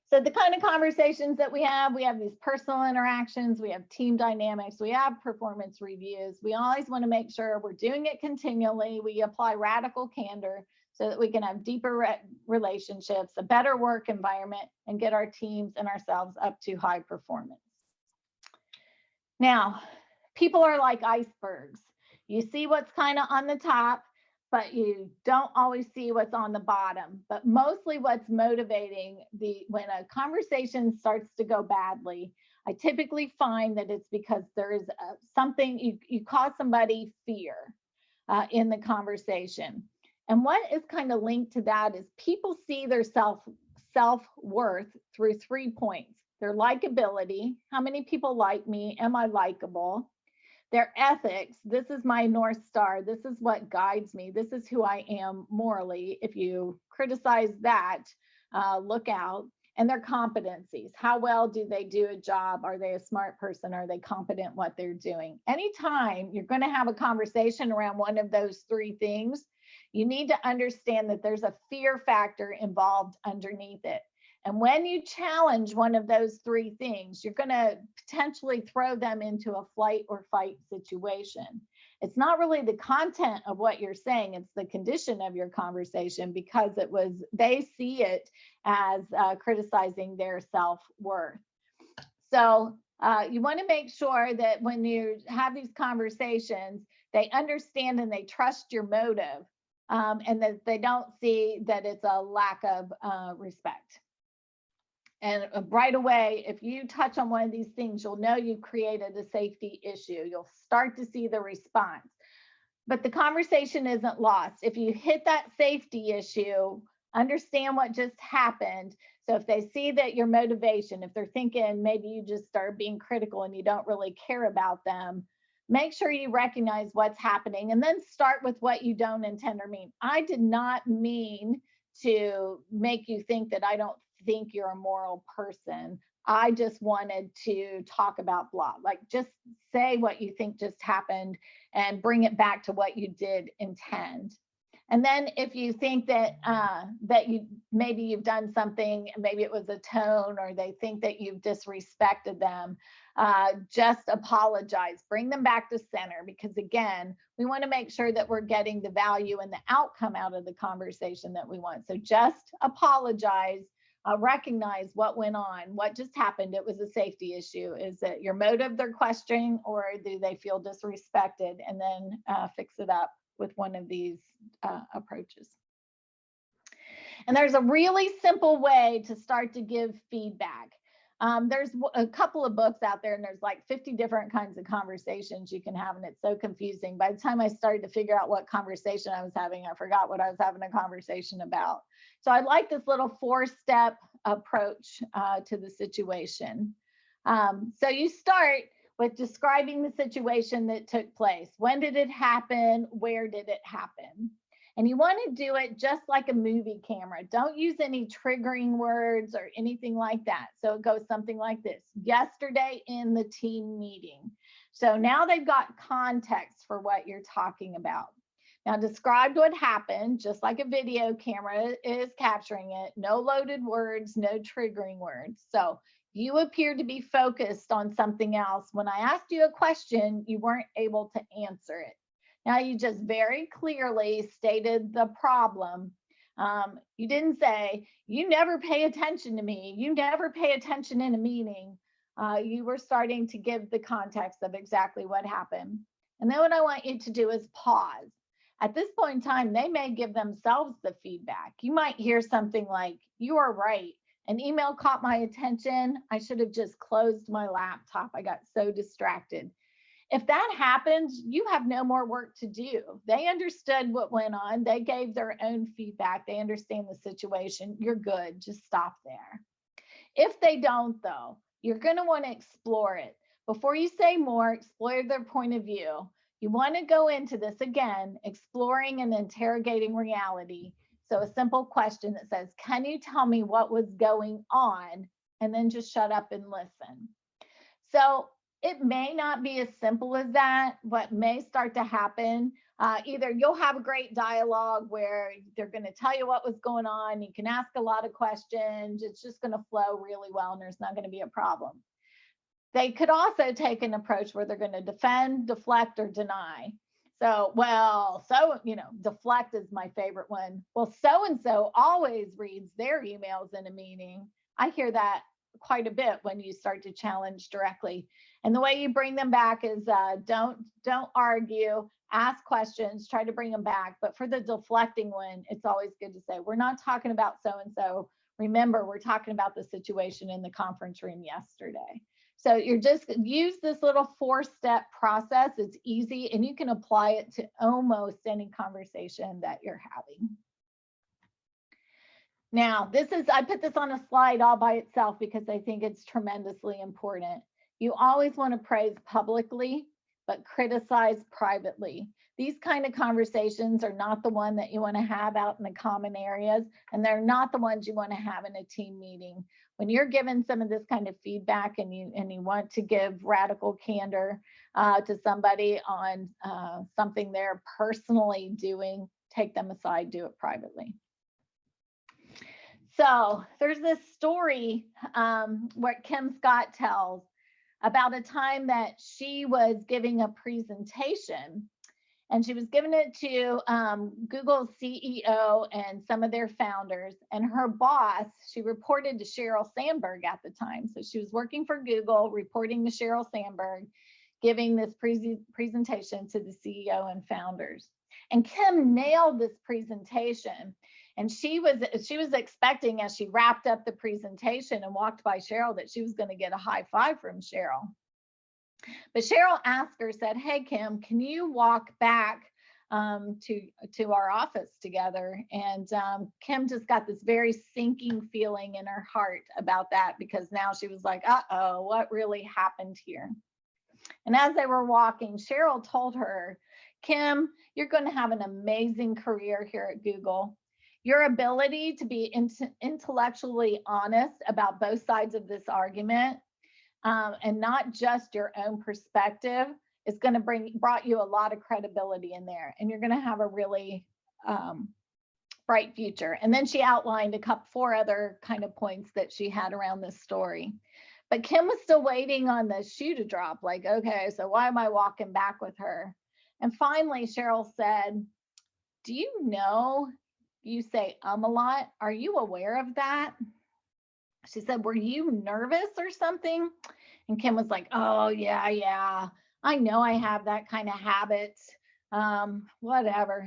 So the kind of conversations that we have these personal interactions, we have team dynamics, we have performance reviews. We always want to make sure we're doing it continually. We apply radical candor so that we can have deeper relationships, a better work environment, and get our teams and ourselves up to high performance. Now, people are like icebergs. You see what's kind of on the top, but you don't always see what's on the bottom. But mostly what's motivating when a conversation starts to go badly, I typically find that it's because there is something, you cause somebody fear in the conversation. And what is kind of linked to that is people see themselves self-worth through 3 points. Their likability, how many people like me? Am I likable? Their ethics, this is my North Star. This is what guides me. This is who I am morally. If you criticize that, look out. And their competencies, how well do they do a job? Are they a smart person? Are they competent in what they're doing? Anytime you're going to have a conversation around one of those 3 things, you need to understand that there's a fear factor involved underneath it. And when you challenge one of those 3 things, you're going to potentially throw them into a flight or fight situation. It's not really the content of what you're saying, it's the condition of your conversation, because they see it as criticizing their self-worth. So you want to make sure that when you have these conversations, they understand and they trust your motive, and that they don't see that it's a lack of respect. And right away, if you touch on one of these things, you'll know you've created a safety issue. You'll start to see the response. But the conversation isn't lost. If you hit that safety issue, understand what just happened. So if they see that your motivation, if they're thinking maybe you just start being critical and you don't really care about them, make sure you recognize what's happening and then start with what you don't intend or mean. I did not mean to make you think that I don't think you're a moral person. I just wanted to talk about blah. Like, just say what you think just happened and bring it back to what you did intend. And then if you think that maybe you've done something, maybe it was a tone, or they think that you've disrespected them, just apologize, bring them back to center, because again, we want to make sure that we're getting the value and the outcome out of the conversation that we want. So just apologize, recognize what went on, what just happened. It was a safety issue. Is it your motive they're questioning, or do they feel disrespected? And then fix it up with one of these approaches. And there's a really simple way to start to give feedback. There's a couple of books out there, and there's like 50 different kinds of conversations you can have, and it's so confusing. By the time I started to figure out what conversation I was having, I forgot what I was having a conversation about. So I like this little 4-step approach to the situation. So you start with describing the situation that took place. When did it happen? Where did it happen? And you want to do it just like a movie camera. Don't use any triggering words or anything like that. So it goes something like this: yesterday in the team meeting. So now they've got context for what you're talking about. Now describe what happened, just like a video camera is capturing it. No loaded words, no triggering words. So you appear to be focused on something else. When I asked you a question, you weren't able to answer it. Now you just very clearly stated the problem. You didn't say, you never pay attention to me. You never pay attention in a meeting. You were starting to give the context of exactly what happened. And then what I want you to do is pause. At this point in time, they may give themselves the feedback. You might hear something like, you are right. An email caught my attention. I should have just closed my laptop. I got so distracted. If that happens, you have no more work to do. They understood what went on. They gave their own feedback. They understand the situation. You're good. Just stop there. If they don't, though, you're going to want to explore it. Before you say more, explore their point of view. You want to go into this again, exploring and interrogating reality. So a simple question that says, can you tell me what was going on? And then just shut up and listen. So it may not be as simple as that. What may start to happen, either you'll have a great dialogue where they're going to tell you what was going on. You can ask a lot of questions. It's just going to flow really well, and there's not going to be a problem. They could also take an approach where they're going to defend, deflect, or deny. So, deflect is my favorite one. Well, so-and-so always reads their emails in a meeting. I hear that quite a bit when you start to challenge directly. And the way you bring them back is don't argue, ask questions, try to bring them back. But for the deflecting one, it's always good to say, we're not talking about so-and-so. Remember, we're talking about the situation in the conference room yesterday. So you're just use this little 4-step process. It's easy, and you can apply it to almost any conversation that you're having. Now, I put this on a slide all by itself because I think it's tremendously important. You always want to praise publicly, but criticize privately. These kind of conversations are not the one that you want to have out in the common areas, and they're not the ones you want to have in a team meeting. When you're given some of this kind of feedback and you want to give radical candor to somebody on something they're personally doing, take them aside, do it privately. So there's this story where Kim Scott tells about a time that she was giving a presentation, and she was giving it to Google's CEO and some of their founders, and her boss, she reported to Sheryl Sandberg at the time. So she was working for Google, reporting to Sheryl Sandberg, giving this presentation to the CEO and founders. And Kim nailed this presentation. And she was expecting, as she wrapped up the presentation and walked by Sheryl, that she was going to get a high five from Sheryl. But Sheryl asked her, said, "Hey, Kim, can you walk back to our office together?" And Kim just got this very sinking feeling in her heart about that, because now she was like, uh-oh, what really happened here? And as they were walking, Sheryl told her, "Kim, you're going to have an amazing career here at Google. Your ability to be intellectually honest about both sides of this argument, and not just your own perspective, is going to brought you a lot of credibility in there, and you're going to have a really bright future." And then she outlined four other kind of points that she had around this story. But Kim was still waiting on the shoe to drop, like, okay, so why am I walking back with her? And finally, Sheryl said, "Do you know you say a lot? Are you aware of that?" She said, "Were you nervous or something?" And Kim was like, "Oh, yeah. I know I have that kind of habit. Whatever."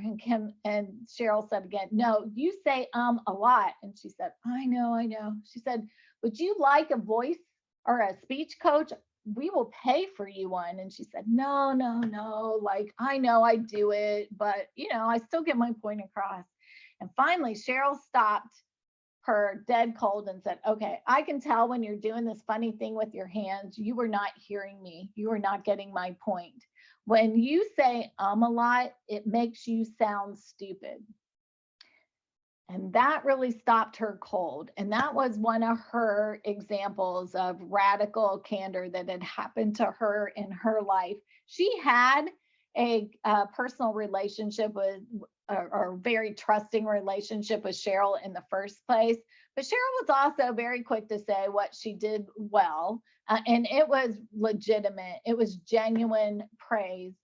And Sheryl said again, "No, you say a lot." And she said, I know. She said, "Would you like a voice or a speech coach? We will pay for you one." And she said, No. Like, I know I do it, but I still get my point across." And finally, Sheryl stopped her dead cold and said, "Okay, I can tell when you're doing this funny thing with your hands, you were not hearing me. You are not getting my point. When you say a lot, it makes you sound stupid." And that really stopped her cold. And that was one of her examples of radical candor that had happened to her in her life. She had a personal relationship with, or very trusting relationship with Sheryl in the first place. But Sheryl was also very quick to say what she did well. And it was legitimate. It was genuine praise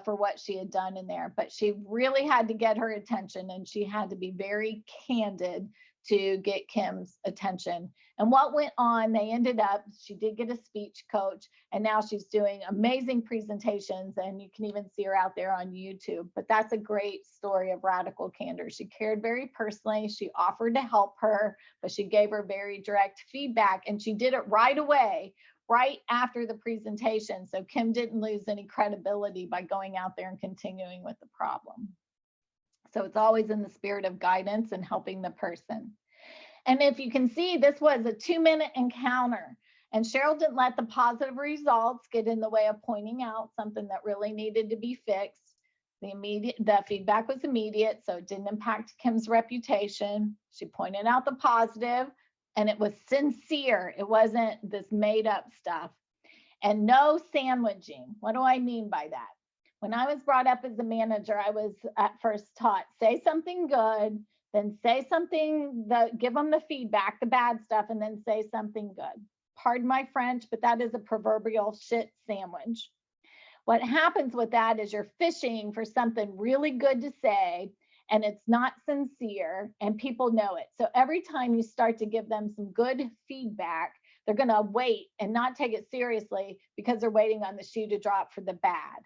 for what she had done in there. But she really had to get her attention, and she had to be very candid to get Kim's attention. And what went on, they ended up, she did get a speech coach, and now she's doing amazing presentations, and you can even see her out there on YouTube. But that's a great story of radical candor. She cared very personally. She offered to help her, but she gave her very direct feedback, and she did it right away, right after the presentation. So Kim didn't lose any credibility by going out there and continuing with the problem. So it's always in the spirit of guidance and helping the person. And if you can see, this was a 2-minute encounter, and Sheryl didn't let the positive results get in the way of pointing out something that really needed to be fixed. The feedback was immediate, so it didn't impact Kim's reputation. She pointed out the positive, and it was sincere. It wasn't this made up stuff. And no sandwiching. What do I mean by that? When I was brought up as a manager, I was at first taught, say something good, then say something, give them the feedback, the bad stuff, and then say something good. Pardon my French, but that is a proverbial shit sandwich. What happens with that is you're fishing for something really good to say, and it's not sincere, and people know it. So every time you start to give them some good feedback, they're going to wait and not take it seriously because they're waiting on the shoe to drop for the bad.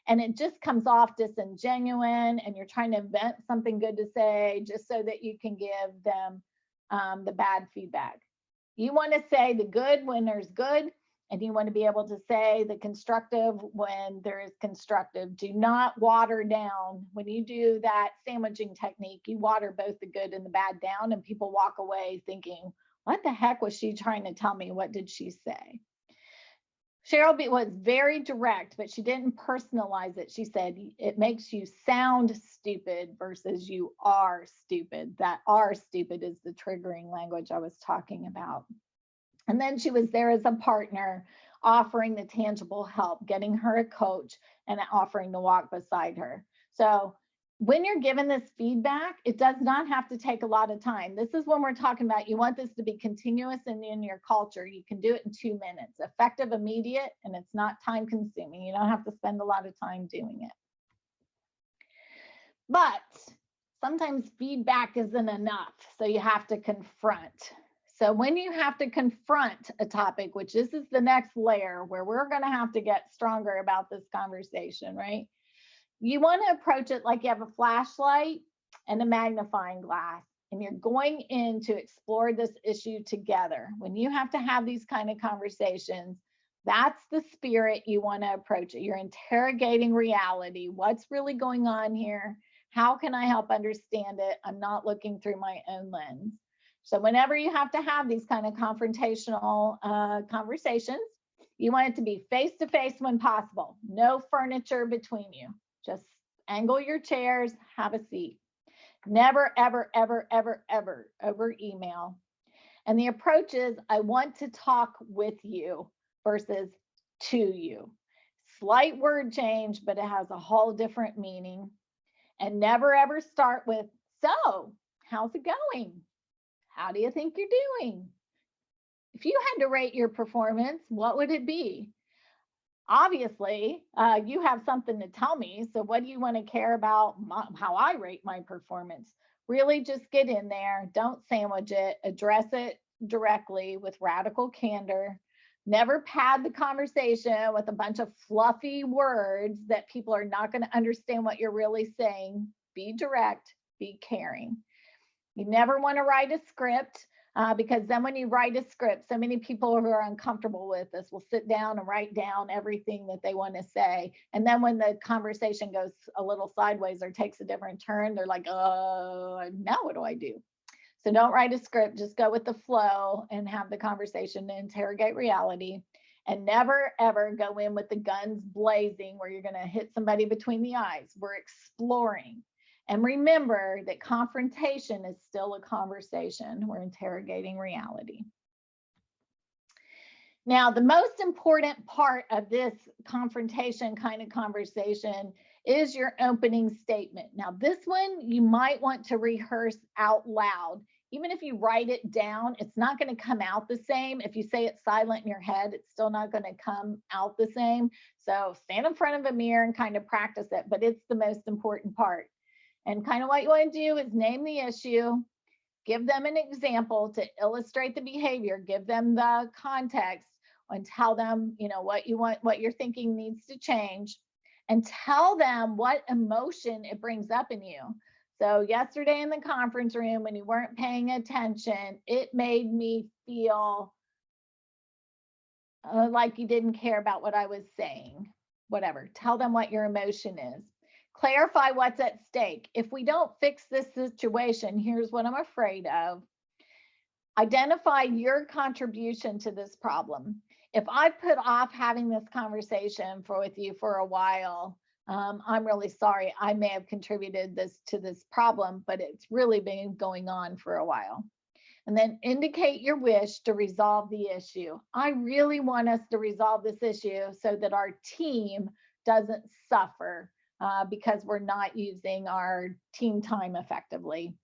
And it just comes off disingenuous, and you're trying to invent something good to say just so that you can give them the bad feedback. You want to say the good when there's good, And you want to be able to say the constructive when there is constructive. Do not water down. When you do that sandwiching technique, you water both the good and the bad down, and people walk away thinking, what the heck was she trying to tell me? What did she say? Cheryl was very direct, but she didn't personalize it. She said, it makes you sound stupid versus you are stupid. That are stupid is the triggering language I was talking about. And then she was there as a partner, offering the tangible help, getting her a coach, and offering to walk beside her. So when you're given this feedback, it does not have to take a lot of time. This is when we're talking about, you want this to be continuous and in your culture. You can do it in 2 minutes, effective, immediate, and it's not time consuming. You don't have to spend a lot of time doing it. But sometimes feedback isn't enough, so you have to confront. So when you have to confront a topic, which this is the next layer where we're going to have to get stronger about this conversation, right? You want to approach it like you have a flashlight and a magnifying glass, and you're going in to explore this issue together. When you have to have these kind of conversations, that's the spirit you want to approach it. You're interrogating reality. What's really going on here? How can I help understand it? I'm not looking through my own lens. So whenever you have to have these kind of confrontational conversations, you want it to be face-to-face when possible. No furniture between you. Just angle your chairs, have a seat. Never, ever, ever, ever, ever over email. And the approach is, I want to talk with you versus to you. Slight word change, but it has a whole different meaning. And never, ever start with, so, how's it going? How do you think you're doing? If you had to rate your performance, what would it be? Obviously, you have something to tell me. So what do you want to care about how I rate my performance? Really just get in there. Don't sandwich it. Address it directly with radical candor. Never pad the conversation with a bunch of fluffy words that people are not going to understand what you're really saying. Be direct, be caring. You never want to write a script because then when you write a script, so many people who are uncomfortable with this will sit down and write down everything that they want to say. And then when the conversation goes a little sideways or takes a different turn, they're like, oh, now what do I do? So don't write a script, just go with the flow and have the conversation and interrogate reality. And never, ever go in with the guns blazing where you're going to hit somebody between the eyes. We're exploring. And remember that confrontation is still a conversation. We're interrogating reality. Now, the most important part of this confrontation kind of conversation is your opening statement. Now, this one you might want to rehearse out loud. Even if you write it down, it's not going to come out the same. If you say it silent in your head, it's still not going to come out the same. So stand in front of a mirror and kind of practice it, but it's the most important part. And kind of what you want to do is name the issue, give them an example to illustrate the behavior, give them the context, and tell them, you know, what you want, what you're thinking needs to change, and tell them what emotion it brings up in you. So yesterday in the conference room, when you weren't paying attention, it made me feel like you didn't care about what I was saying. Whatever, tell them what your emotion is. Clarify what's at stake. If we don't fix this situation, here's what I'm afraid of. Identify your contribution to this problem. If I put off having this conversation with you for a while, I'm really sorry. I may have contributed to this problem, but it's really been going on for a while. And then indicate your wish to resolve the issue. I really want us to resolve this issue so that our team doesn't suffer because we're not using our team time effectively.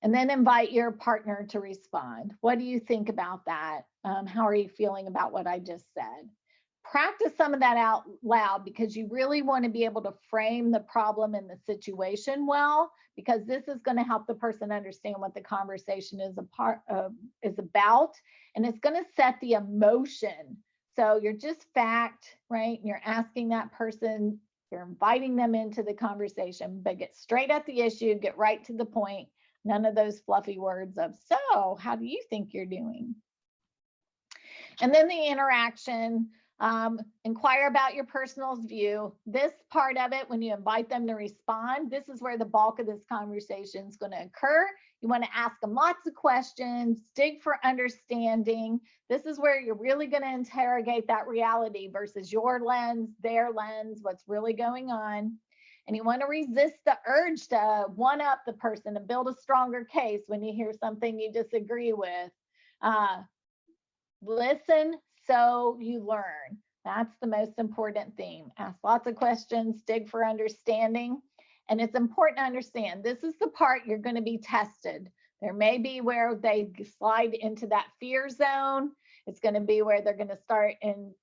And then invite your partner to respond. What do you think about that? How are you feeling about what I just said? Practice some of that out loud because you really want to be able to frame the problem and the situation well, because this is going to help the person understand what the conversation is about, and it's going to set the emotion. So you're just fact, right? You're asking that person, you're inviting them into the conversation, but get straight at the issue, get right to the point. None of those fluffy words of, so how do you think you're doing? And then the interaction, inquire about your personal view. This part of it, when you invite them to respond, this is where the bulk of this conversation is going to occur. You want to ask them lots of questions, dig for understanding. This is where you're really going to interrogate that reality versus your lens, their lens, what's really going on. And you want to resist the urge to one up the person and build a stronger case when you hear something you disagree with. Listen so you learn. That's the most important theme. Ask lots of questions, dig for understanding. And it's important to understand this is the part you're going to be tested. There may be where they slide into that fear zone. It's going to be where they're going to start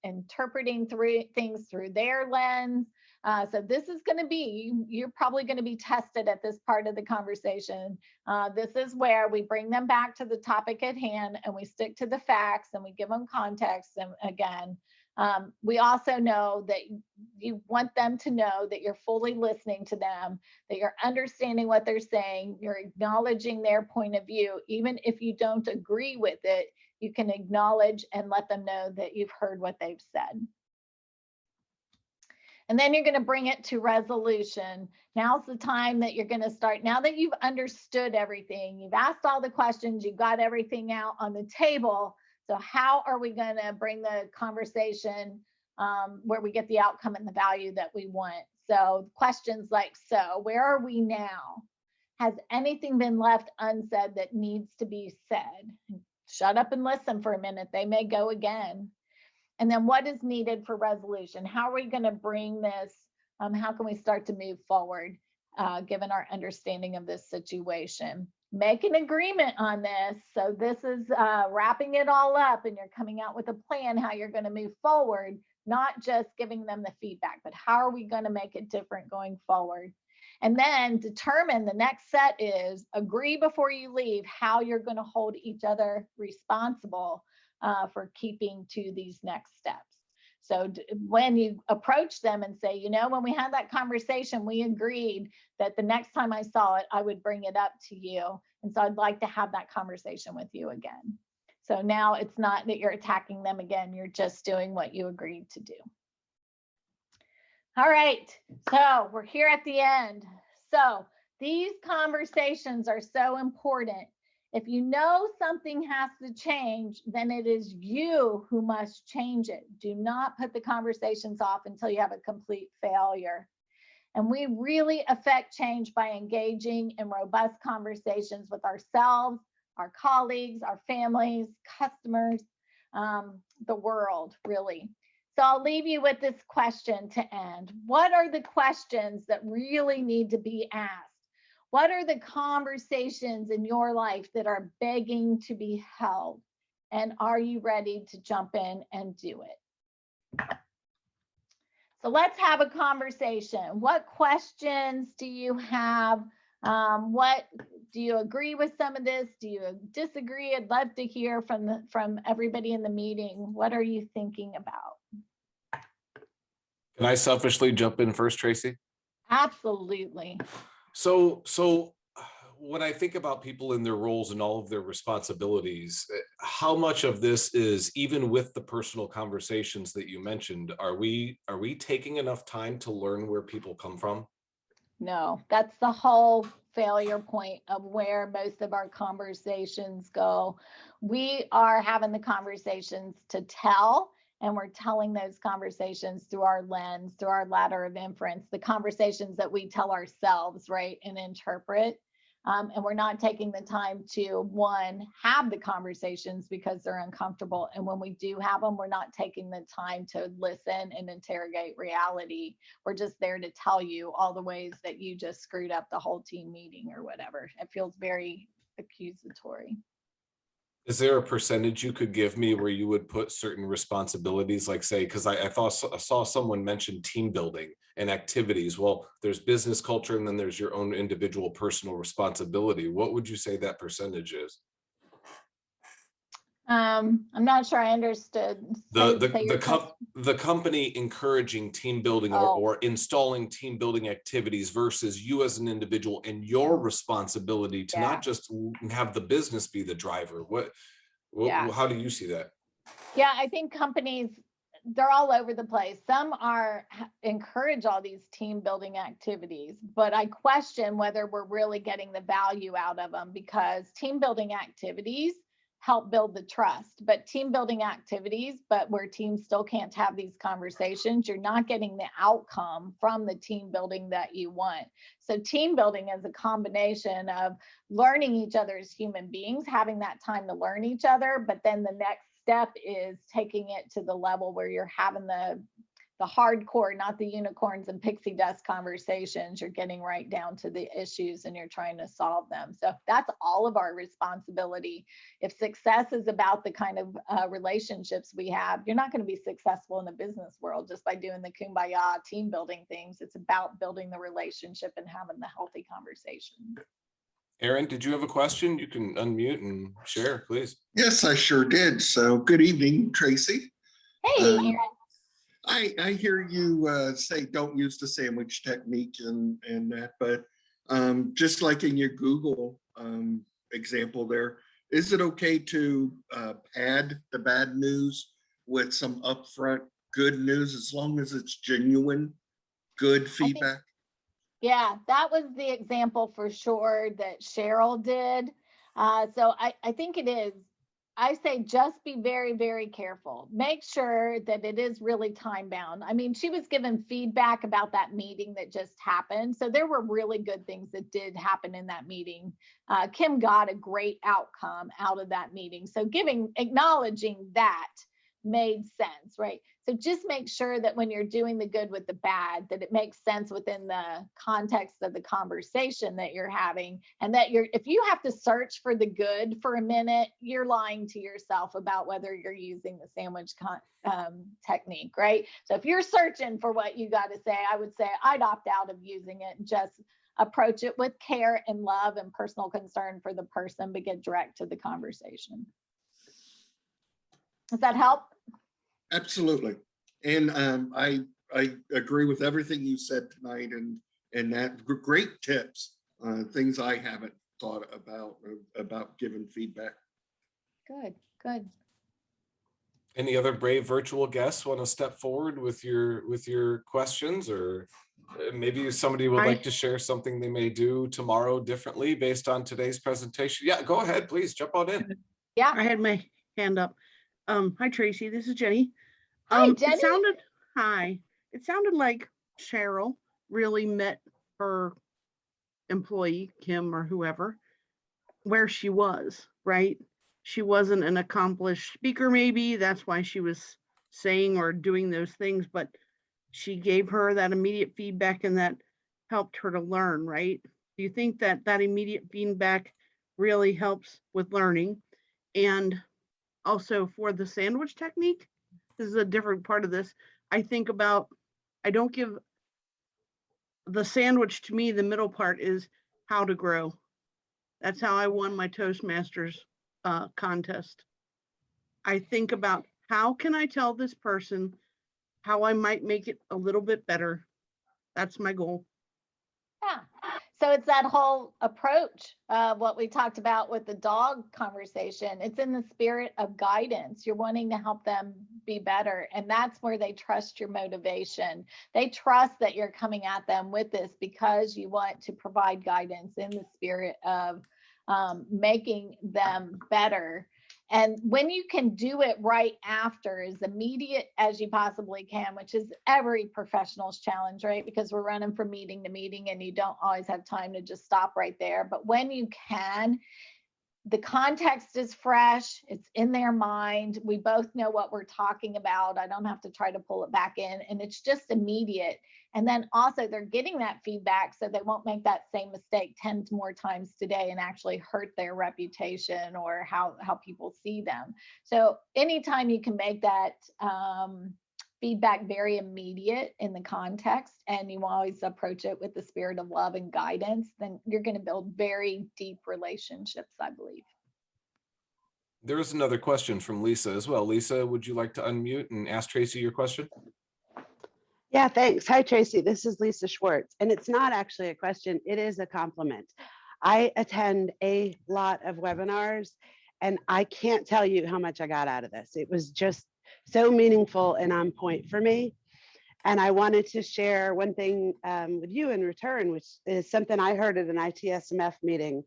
interpreting things through their lens. So this is going to be, you're probably going to be tested at this part of the conversation. This is where we bring them back to the topic at hand and we stick to the facts and we give them context. And again, we also know that you want them to know that you're fully listening to them, that you're understanding what they're saying, you're acknowledging their point of view. Even if you don't agree with it, you can acknowledge and let them know that you've heard what they've said. And then you're going to bring it to resolution. Now's the time that you're going to start. Now that you've understood everything, you've asked all the questions, you've got everything out on the table. So how are we going to bring the conversation where we get the outcome and the value that we want? So questions like, so where are we now? Has anything been left unsaid that needs to be said? Shut up and listen for a minute. They may go again. And then what is needed for resolution? How are we going to bring this? How can we start to move forward given our understanding of this situation? Make an agreement on this. So this is wrapping it all up and you're coming out with a plan how you're going to move forward, not just giving them the feedback, but how are we going to make it different going forward? And then determine the next set is agree before you leave how you're going to hold each other responsible for keeping to these next steps. So when you approach them and say, you know, when we had that conversation, we agreed that the next time I saw it, I would bring it up to you. And so I'd like to have that conversation with you again. So now it's not that you're attacking them again, you're just doing what you agreed to do. All right, so we're here at the end. So these conversations are so important. If you know something has to change, then it is you who must change it. Do not put the conversations off until you have a complete failure. And we really affect change by engaging in robust conversations with ourselves, our colleagues, our families, customers, the world, really. So I'll leave you with this question to end. What are the questions that really need to be asked? What are the conversations in your life that are begging to be held? And are you ready to jump in and do it? So let's have a conversation. What questions do you have? What do you agree with some of this? Do you disagree? I'd love to hear from everybody in the meeting. What are you thinking about? Can I selfishly jump in first, Tracy? Absolutely. So when I think about people in their roles and all of their responsibilities, how much of this is, even with the personal conversations that you mentioned, are we taking enough time to learn where people come from? No, that's the whole failure point of where most of our conversations go. We are having the conversations to tell, and we're telling those conversations through our lens, through our ladder of inference, the conversations that we tell ourselves, right, and interpret. And we're not taking the time to, one, have the conversations because they're uncomfortable. And when we do have them, we're not taking the time to listen and interrogate reality. We're just there to tell you all the ways that you just screwed up the whole team meeting or whatever. It feels very accusatory. Is there a percentage you could give me where you would put certain responsibilities, like say, because I saw someone mention team building and activities. Well, there's business culture and then there's your own individual personal responsibility. What would you say that percentage is? I'm not sure I understood. The company encouraging team building or installing team building activities versus you as an individual and your responsibility to not just have the business be the driver. How do you see that? Yeah, I think companies, they're all over the place. Some encourage all these team building activities, but I question whether we're really getting the value out of them, because team building activities help build the trust, but team building activities, but where teams still can't have these conversations, you're not getting the outcome from the team building that you want. So team building is a combination of learning each other as human beings, having that time to learn each other, but then the next step is taking it to the level where you're having the hardcore, not the unicorns and pixie dust conversations. You're getting right down to the issues and you're trying to solve them. So that's all of our responsibility. If success is about the kind of relationships we have, you're not going to be successful in the business world just by doing the kumbaya team building things. It's about building the relationship and having the healthy conversation. Aaron, did you have a question? You can unmute and share, please. Yes, I sure did. So good evening, Tracy. Hey, Aaron. I hear you say don't use the sandwich technique and that, but just like in your Google example there, is it okay to pad the bad news with some upfront good news as long as it's genuine, good feedback? Yeah, that was the example for sure that Cheryl did. So I think it is. I say just be very, very careful. Make sure that it is really time bound. I mean, she was given feedback about that meeting that just happened. So there were really good things that did happen in that meeting. Kim got a great outcome out of that meeting. So acknowledging that made sense, right? So just make sure that when you're doing the good with the bad, that it makes sense within the context of the conversation that you're having, and that if you have to search for the good for a minute, you're lying to yourself about whether you're using the sandwich technique, right? So if you're searching for what you got to say, I would say I'd opt out of using it and just approach it with care and love and personal concern for the person, but get direct to the conversation. Does that help? Absolutely. And I agree with everything you said tonight, and that great tips, things I haven't thought about giving feedback. Good, good. Any other brave virtual guests want to step forward with your questions, or maybe somebody would like to share something they may do tomorrow differently based on today's presentation? Yeah, go ahead, please jump on in. Yeah, I had my hand up. Hi, Tracy. This is Jenny. Hi, Jenny. It sounded like Cheryl really met her employee, Kim or whoever, where she was, right? She wasn't an accomplished speaker, maybe. That's why she was saying or doing those things, but she gave her that immediate feedback and that helped her to learn, right? Do you think that immediate feedback really helps with learning? And also for the sandwich technique, this is a different part of this. I think about, I don't give the sandwich, to me, the middle part is how to grow. That's how I won my Toastmasters contest. I think about how can I tell this person how I might make it a little bit better. That's my goal. Yeah. So it's that whole approach of what we talked about with the dog conversation. It's in the spirit of guidance. You're wanting to help them be better. And that's where they trust your motivation. They trust that you're coming at them with this because you want to provide guidance in the spirit of making them better. And when you can do it right after, as immediate as you possibly can, which is every professional's challenge, right? Because we're running from meeting to meeting and you don't always have time to just stop right there. But when you can, the context is fresh, it's in their mind. We both know what we're talking about. I don't have to try to pull it back in, and it's just immediate. And then also they're getting that feedback so they won't make that same mistake 10 more times today and actually hurt their reputation or how people see them. So anytime you can make that feedback very immediate in the context, and you always approach it with the spirit of love and guidance, then you're going to build very deep relationships, I believe. There is another question from Lisa as well. Lisa, would you like to unmute and ask Tracy your question? Yeah, thanks. Hi, Tracy. This is Lisa Schwartz. And it's not actually a question, it is a compliment. I attend a lot of webinars, And I can't tell you how much I got out of this. It was just so meaningful and on point for me. And I wanted to share one thing with you in return, which is something I heard at an ITSMF meeting,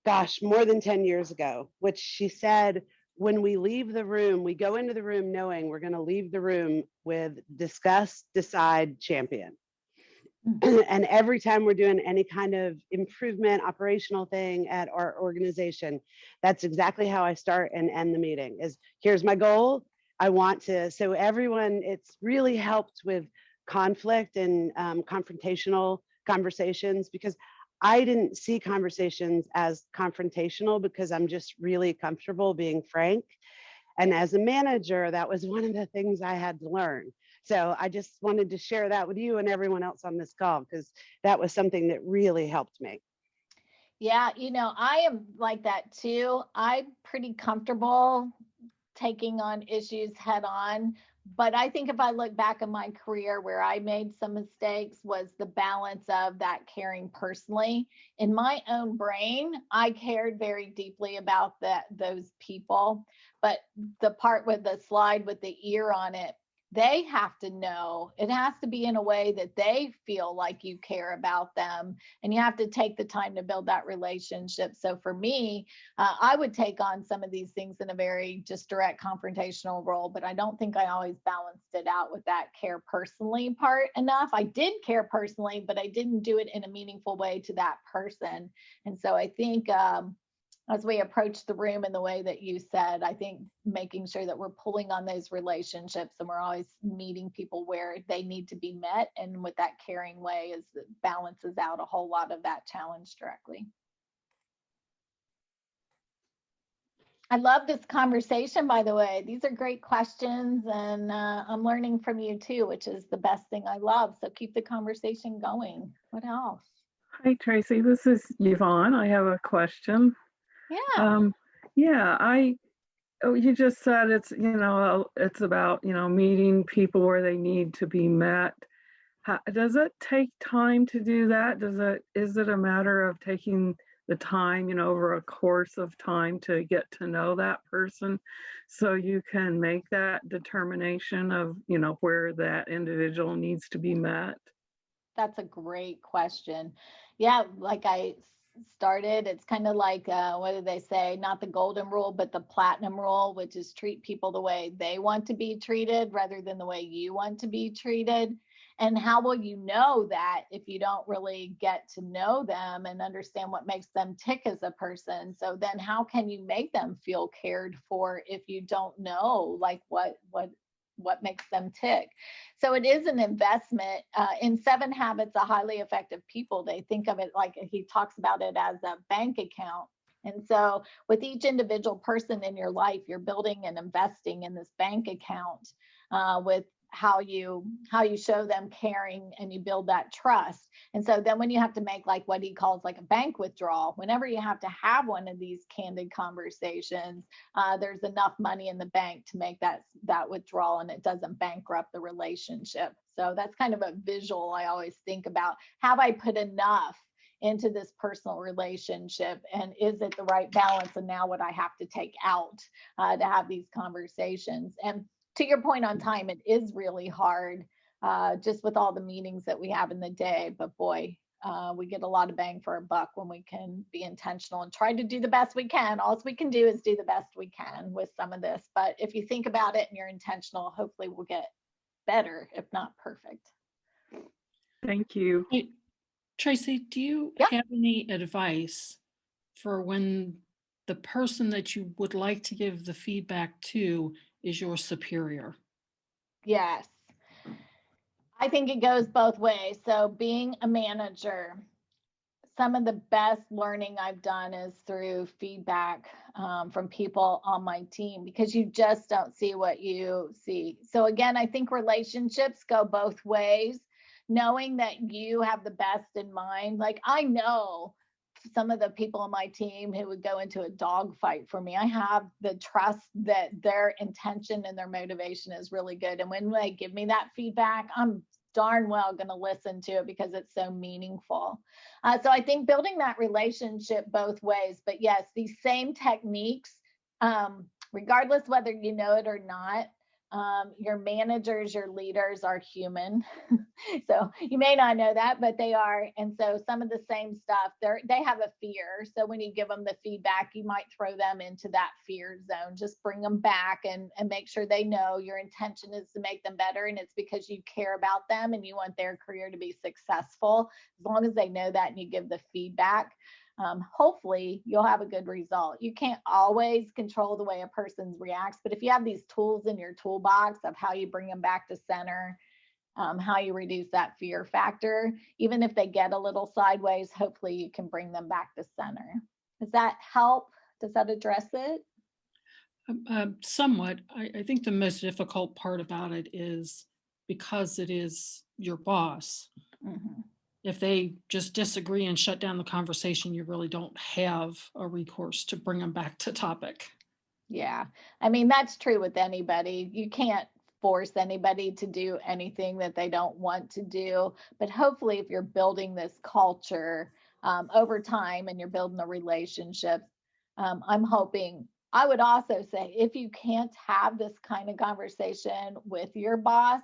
gosh, more than 10 years ago, which she said, when we leave the room, we go into the room knowing we're going to leave the room with discuss, decide, champion. And every time we're doing any kind of improvement, operational thing at our organization, that's exactly how I start and end the meeting is here's my goal. I want to, so everyone, it's really helped with conflict and confrontational conversations, because I didn't see conversations as confrontational because I'm just really comfortable being frank. And as a manager, that was one of the things I had to learn. So I just wanted to share that with you and everyone else on this call, because that was something that really helped me. Yeah, I am like that too. I'm pretty comfortable taking on issues head on. But I think if I look back in my career where I made some mistakes was the balance of that caring personally. In my own brain, I cared very deeply about those people. But the part with the slide with the ear on it, they have to know. It has to be in a way that they feel like you care about them. And you have to take the time to build that relationship. So for me, I would take on some of these things in a very just direct confrontational role, but I don't think I always balanced it out with that care personally part enough. I did care personally, but I didn't do it in a meaningful way to that person. And so I think as we approach the room in the way that you said, I think making sure that we're pulling on those relationships and we're always meeting people where they need to be met, and with that caring way is that balances out a whole lot of that challenge directly. I love this conversation, by the way. These are great questions, and I'm learning from you too, which is the best thing I love. So keep the conversation going. What else? Hi, Tracy. This is Yvonne. I have a question. Yeah. You just said it's about, meeting people where they need to be met. Does it take time to do that? Is it a matter of taking the time, over a course of time to get to know that person so you can make that determination of, where that individual needs to be met? That's a great question. Yeah, like I started, it's kind of like, what do they say? Not the golden rule, but the platinum rule, which is treat people the way they want to be treated rather than the way you want to be treated. And how will you know that if you don't really get to know them and understand what makes them tick as a person? So then how can you make them feel cared for if you don't know like what makes them tick? So it is an investment. In 7 Habits of Highly Effective People, they think of it like, he talks about it as a bank account. And so with each individual person in your life, you're building and investing in this bank account with how you show them caring, and you build that trust. And so then when you have to make like what he calls like a bank withdrawal, whenever you have to have one of these candid conversations, there's enough money in the bank to make that withdrawal, and it doesn't bankrupt the relationship. So that's kind of a visual I always think about. Have I put enough into this personal relationship, and is it the right balance? And now what I have to take out to have these conversations. And to your point on time, it is really hard just with all the meetings that we have in the day. But boy, we get a lot of bang for our buck when we can be intentional and try to do the best we can. All we can do is do the best we can with some of this. But if you think about it and you're intentional, hopefully we'll get better, if not perfect. Thank you. Hey, Tracy, do you have any advice for when the person that you would like to give the feedback to is your superior? Yes. I think it goes both ways. So being a manager, some of the best learning I've done is through feedback from people on my team, because you just don't see what you see. So again, I think relationships go both ways, knowing that you have the best in mind. Like I know some of the people on my team who would go into a dog fight for me. I have the trust that their intention and their motivation is really good. And when they give me that feedback, I'm darn well going to listen to it because it's so meaningful. So I think building that relationship both ways, but yes, these same techniques regardless whether you know it or not, your managers, your leaders are human. So you may not know that, but they are. And so some of the same stuff, they have a fear. So when you give them the feedback, you might throw them into that fear zone. Just bring them back and make sure they know your intention is to make them better. And it's because you care about them and you want their career to be successful. As long as they know that and you give the feedback, hopefully you'll have a good result. You can't always control the way a person reacts, but if you have these tools in your toolbox of how you bring them back to center, how you reduce that fear factor, even if they get a little sideways, hopefully you can bring them back to center. Does that help? Does that address it? Somewhat. I think the most difficult part about it is because it is your boss. Mm-hmm. If they just disagree and shut down the conversation, you really don't have a recourse to bring them back to topic. Yeah. I mean, that's true with anybody. You can't force anybody to do anything that they don't want to do. But hopefully, if you're building this culture over time and you're building a relationship, I'm hoping. I would also say if you can't have this kind of conversation with your boss,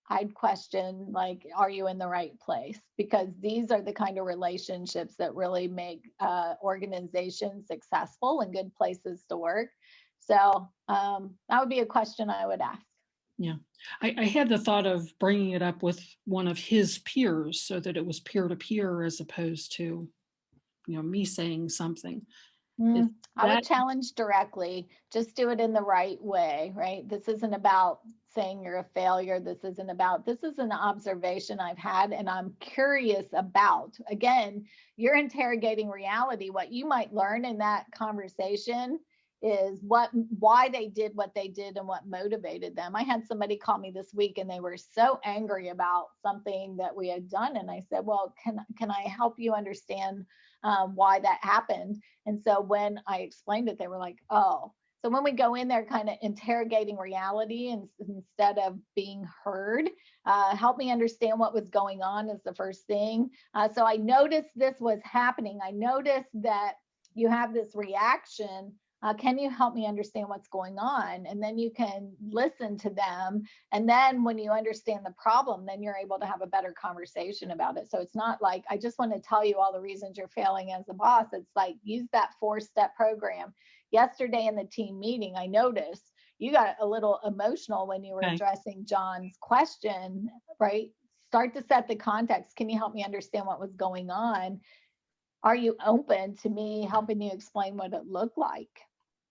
I'd question, like, are you in the right place? Because these are the kind of relationships that really make organizations successful and good places to work. So that would be a question I would ask. Yeah, I had the thought of bringing it up with one of his peers so that it was peer to peer as opposed to, me saying something. I would challenge directly. Just do it in the right way, right? This isn't about saying you're a failure. This is an observation I've had and I'm curious about. Again, you're interrogating reality. What you might learn in that conversation is why they did what they did and what motivated them. I had somebody call me this week and they were so angry about something that we had done. And I said, well, can I help you understand why that happened? And so when I explained it, they were like, oh. So when we go in there kind of interrogating reality and instead of being heard, help me understand what was going on is the first thing. So I noticed this was happening. I noticed that you have this reaction. Can you help me understand what's going on? And then you can listen to them. And then when you understand the problem, then you're able to have a better conversation about it. So it's not like, I just want to tell you all the reasons you're failing as a boss. It's like, use that 4-step program. Yesterday in the team meeting, I noticed you got a little emotional when you were addressing John's question, right? Start to set the context. Can you help me understand what was going on? Are you open to me helping you explain what it looked like?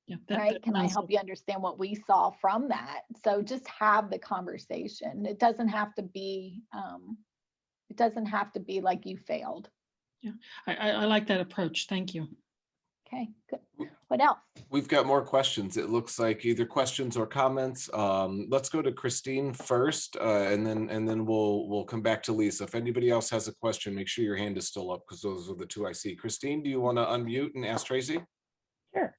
Yeah, right? Can I help you understand what we saw from that? So just have the conversation. It doesn't have to be like you failed. Yeah, I like that approach. Thank you. Okay, good. What else? We've got more questions. It looks like either questions or comments. Let's go to Christine first, and then we'll come back to Lisa. If anybody else has a question, make sure your hand is still up because those are the two I see. Christine, do you want to unmute and ask Tracy? Sure.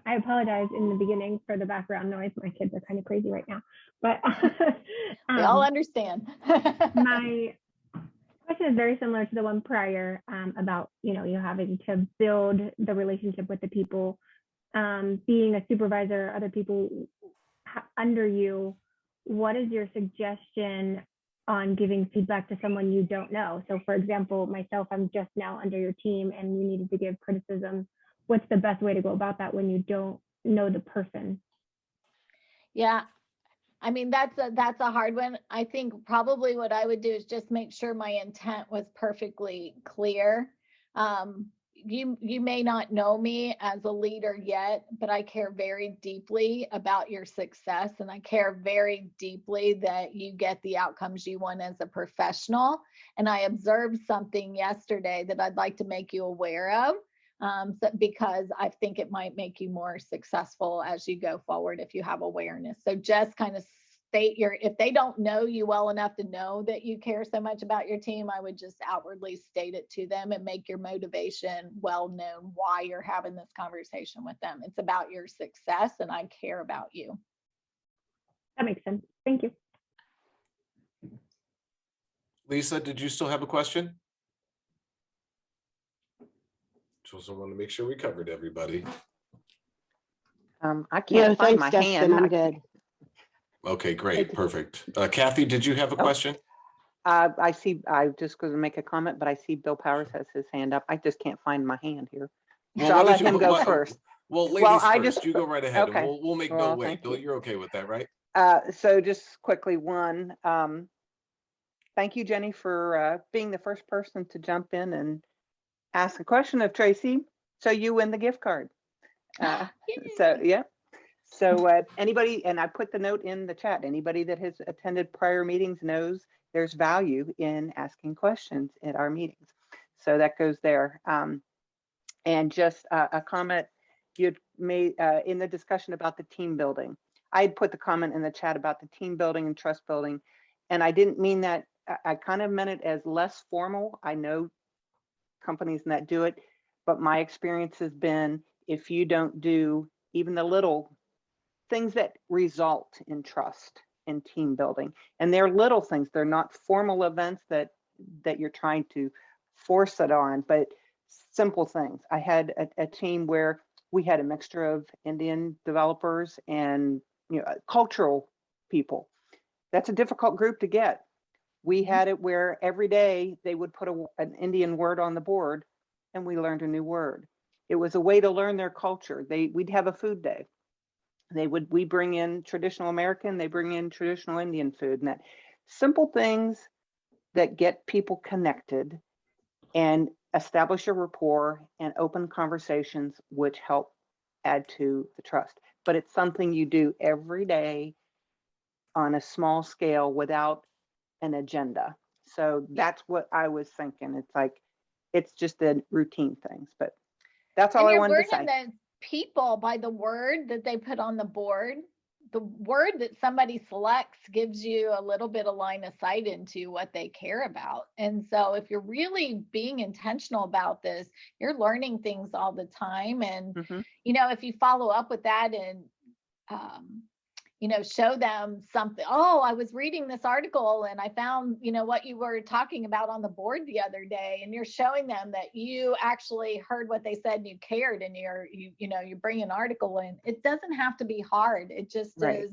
I apologize in the beginning for the background noise. My kids are kind of crazy right now, but we all understand. My question is very similar to the one prior about, you having to build the relationship with the people, being a supervisor, other people under you. What is your suggestion on giving feedback to someone you don't know? So for example, myself, I'm just now under your team and you needed to give criticism. What's the best way to go about that when you don't know the person? Yeah, I mean, that's a hard one. I think probably what I would do is just make sure my intent was perfectly clear. You may not know me as a leader yet, but I care very deeply about your success. And I care very deeply that you get the outcomes you want as a professional. And I observed something yesterday that I'd like to make you aware of. Because I think it might make you more successful as you go forward if you have awareness. So just kind of state if they don't know you well enough to know that you care so much about your team, I would just outwardly state it to them and make your motivation well known why you're having this conversation with them. It's about your success and I care about you. That makes sense. Thank you. Lisa, did you still have a question? Just want to make sure we covered everybody. I No, can't find thanks, my Dustin. hand. I'm good. Okay, I great, d- perfect. Kathy, did you have a Oh. question? I see, I just going to make a comment, but I see Bill Powers has his hand up. I just can't find my hand here. Well, So why I'll don't let you- him go why- first. Well, Well, ladies I first, just, you go right ahead, and okay. we'll make Bill Well, wait. thank Bill, you. you're okay with that, right? So just quickly, one, thank you, Jenny, for being the first person to jump in and ask a question of Tracy. So you win the gift card. So, yeah. So anybody, and I put the note in the chat, anybody that has attended prior meetings knows there's value in asking questions at our meetings. So that goes there. And just a comment you'd made in the discussion about the team building. I had put the comment in the chat about the team building and trust building. And I didn't mean that, I kind of meant it as less formal. I know companies that do it, but my experience has been if you don't do even the little things that result in trust and team building, and they're little things, they're not formal events that you're trying to force it on, but simple things. I had a team where we had a mixture of Indian developers and cultural people. That's a difficult group to get. We had it where every day they would put an Indian word on the board and we learned a new word. It was a way to learn their culture. We'd have a food day. We bring in traditional American, they bring in traditional Indian food, and that simple things that get people connected and establish a rapport and open conversations, which help add to the trust. But it's something you do every day on a small scale without an agenda. So that's what I was thinking. It's like, it's just a routine things, but that's all And I you're wanted to learning say. those people by the word that they put on the board. The word that somebody selects gives you a little bit of line of sight into what they care about. And so if you're really being intentional about this, you're learning things all the time. And, Mhm. If you follow up with that and, show them something. Oh, I was reading this article and I found, what you were talking about on the board the other day, and you're showing them that you actually heard what they said and you cared, and you bring an article in. It doesn't have to be hard. It just Right. is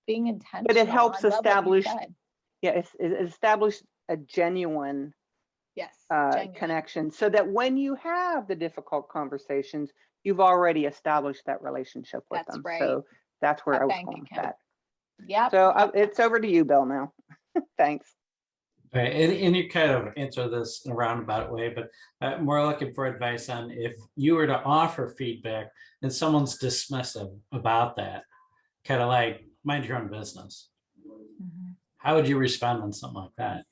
being intentional. But it helps I love what you establish, said. it established a genuine Yes. Genuine. connection, so that when you have the difficult conversations, you've already established that relationship with That's them. right. So that's where I was Thank you, going with Kim. that. Yep. So it's over to you, Bill, now. Thanks. Right, and you kind of answer this in a roundabout way, but more looking for advice on if you were to offer feedback and someone's dismissive about that, kind of like mind your own business. Mhm. How would you respond on something like that?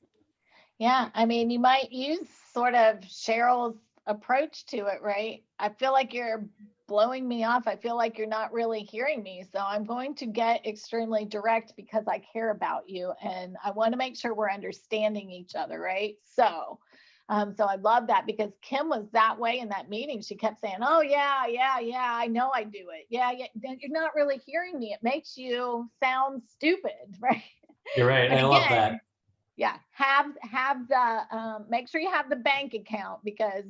Yeah, I mean, you might use sort of Cheryl's approach to it, right? I feel like you're blowing me off. I feel like you're not really hearing me. So I'm going to get extremely direct because I care about you and I want to make sure we're understanding each other, right? So I love that because Kim was that way in that meeting. She kept saying, "Oh yeah, I know I do it. Yeah. You're not really hearing me. It makes you sound stupid, right?" You're right. But I love that. again, yeah, have the make sure you have the bank account because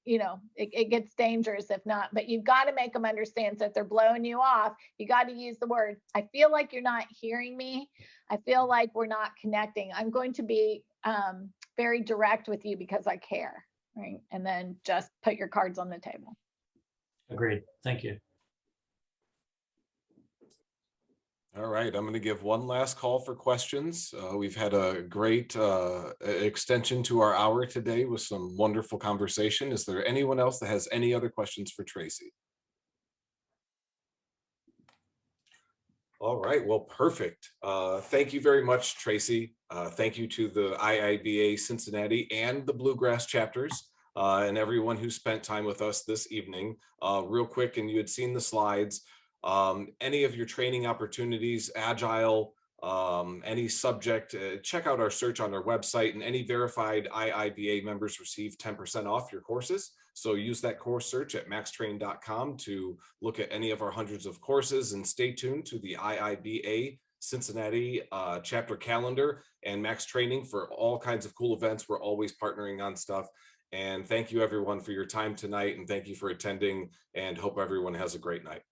it gets dangerous if not. But you've got to make them understand. So if they're blowing you off, you got to use the word, "I feel like you're not hearing me. I feel like we're not connecting. I'm going to be very direct with you because I care." Right, and then just put your cards on the table. Agreed. Thank you. All right, I'm going to give one last call for questions. We've had a great extension to our hour today with some wonderful conversation. Is there anyone else that has any other questions for Tracy? All right, well, perfect. Thank you very much, Tracy. Thank you to the IIBA Cincinnati and the Bluegrass chapters and everyone who spent time with us this evening. Real quick, and you had seen the slides. Any of your training opportunities, Agile, any subject, check out our search on our website, and any verified IIBA members receive 10% off your courses. So use that course search at maxtrain.com to look at any of our hundreds of courses, and stay tuned to the IIBA Cincinnati chapter calendar and Max Training for all kinds of cool events. We're always partnering on stuff. And thank you everyone for your time tonight, and thank you for attending, and hope everyone has a great night.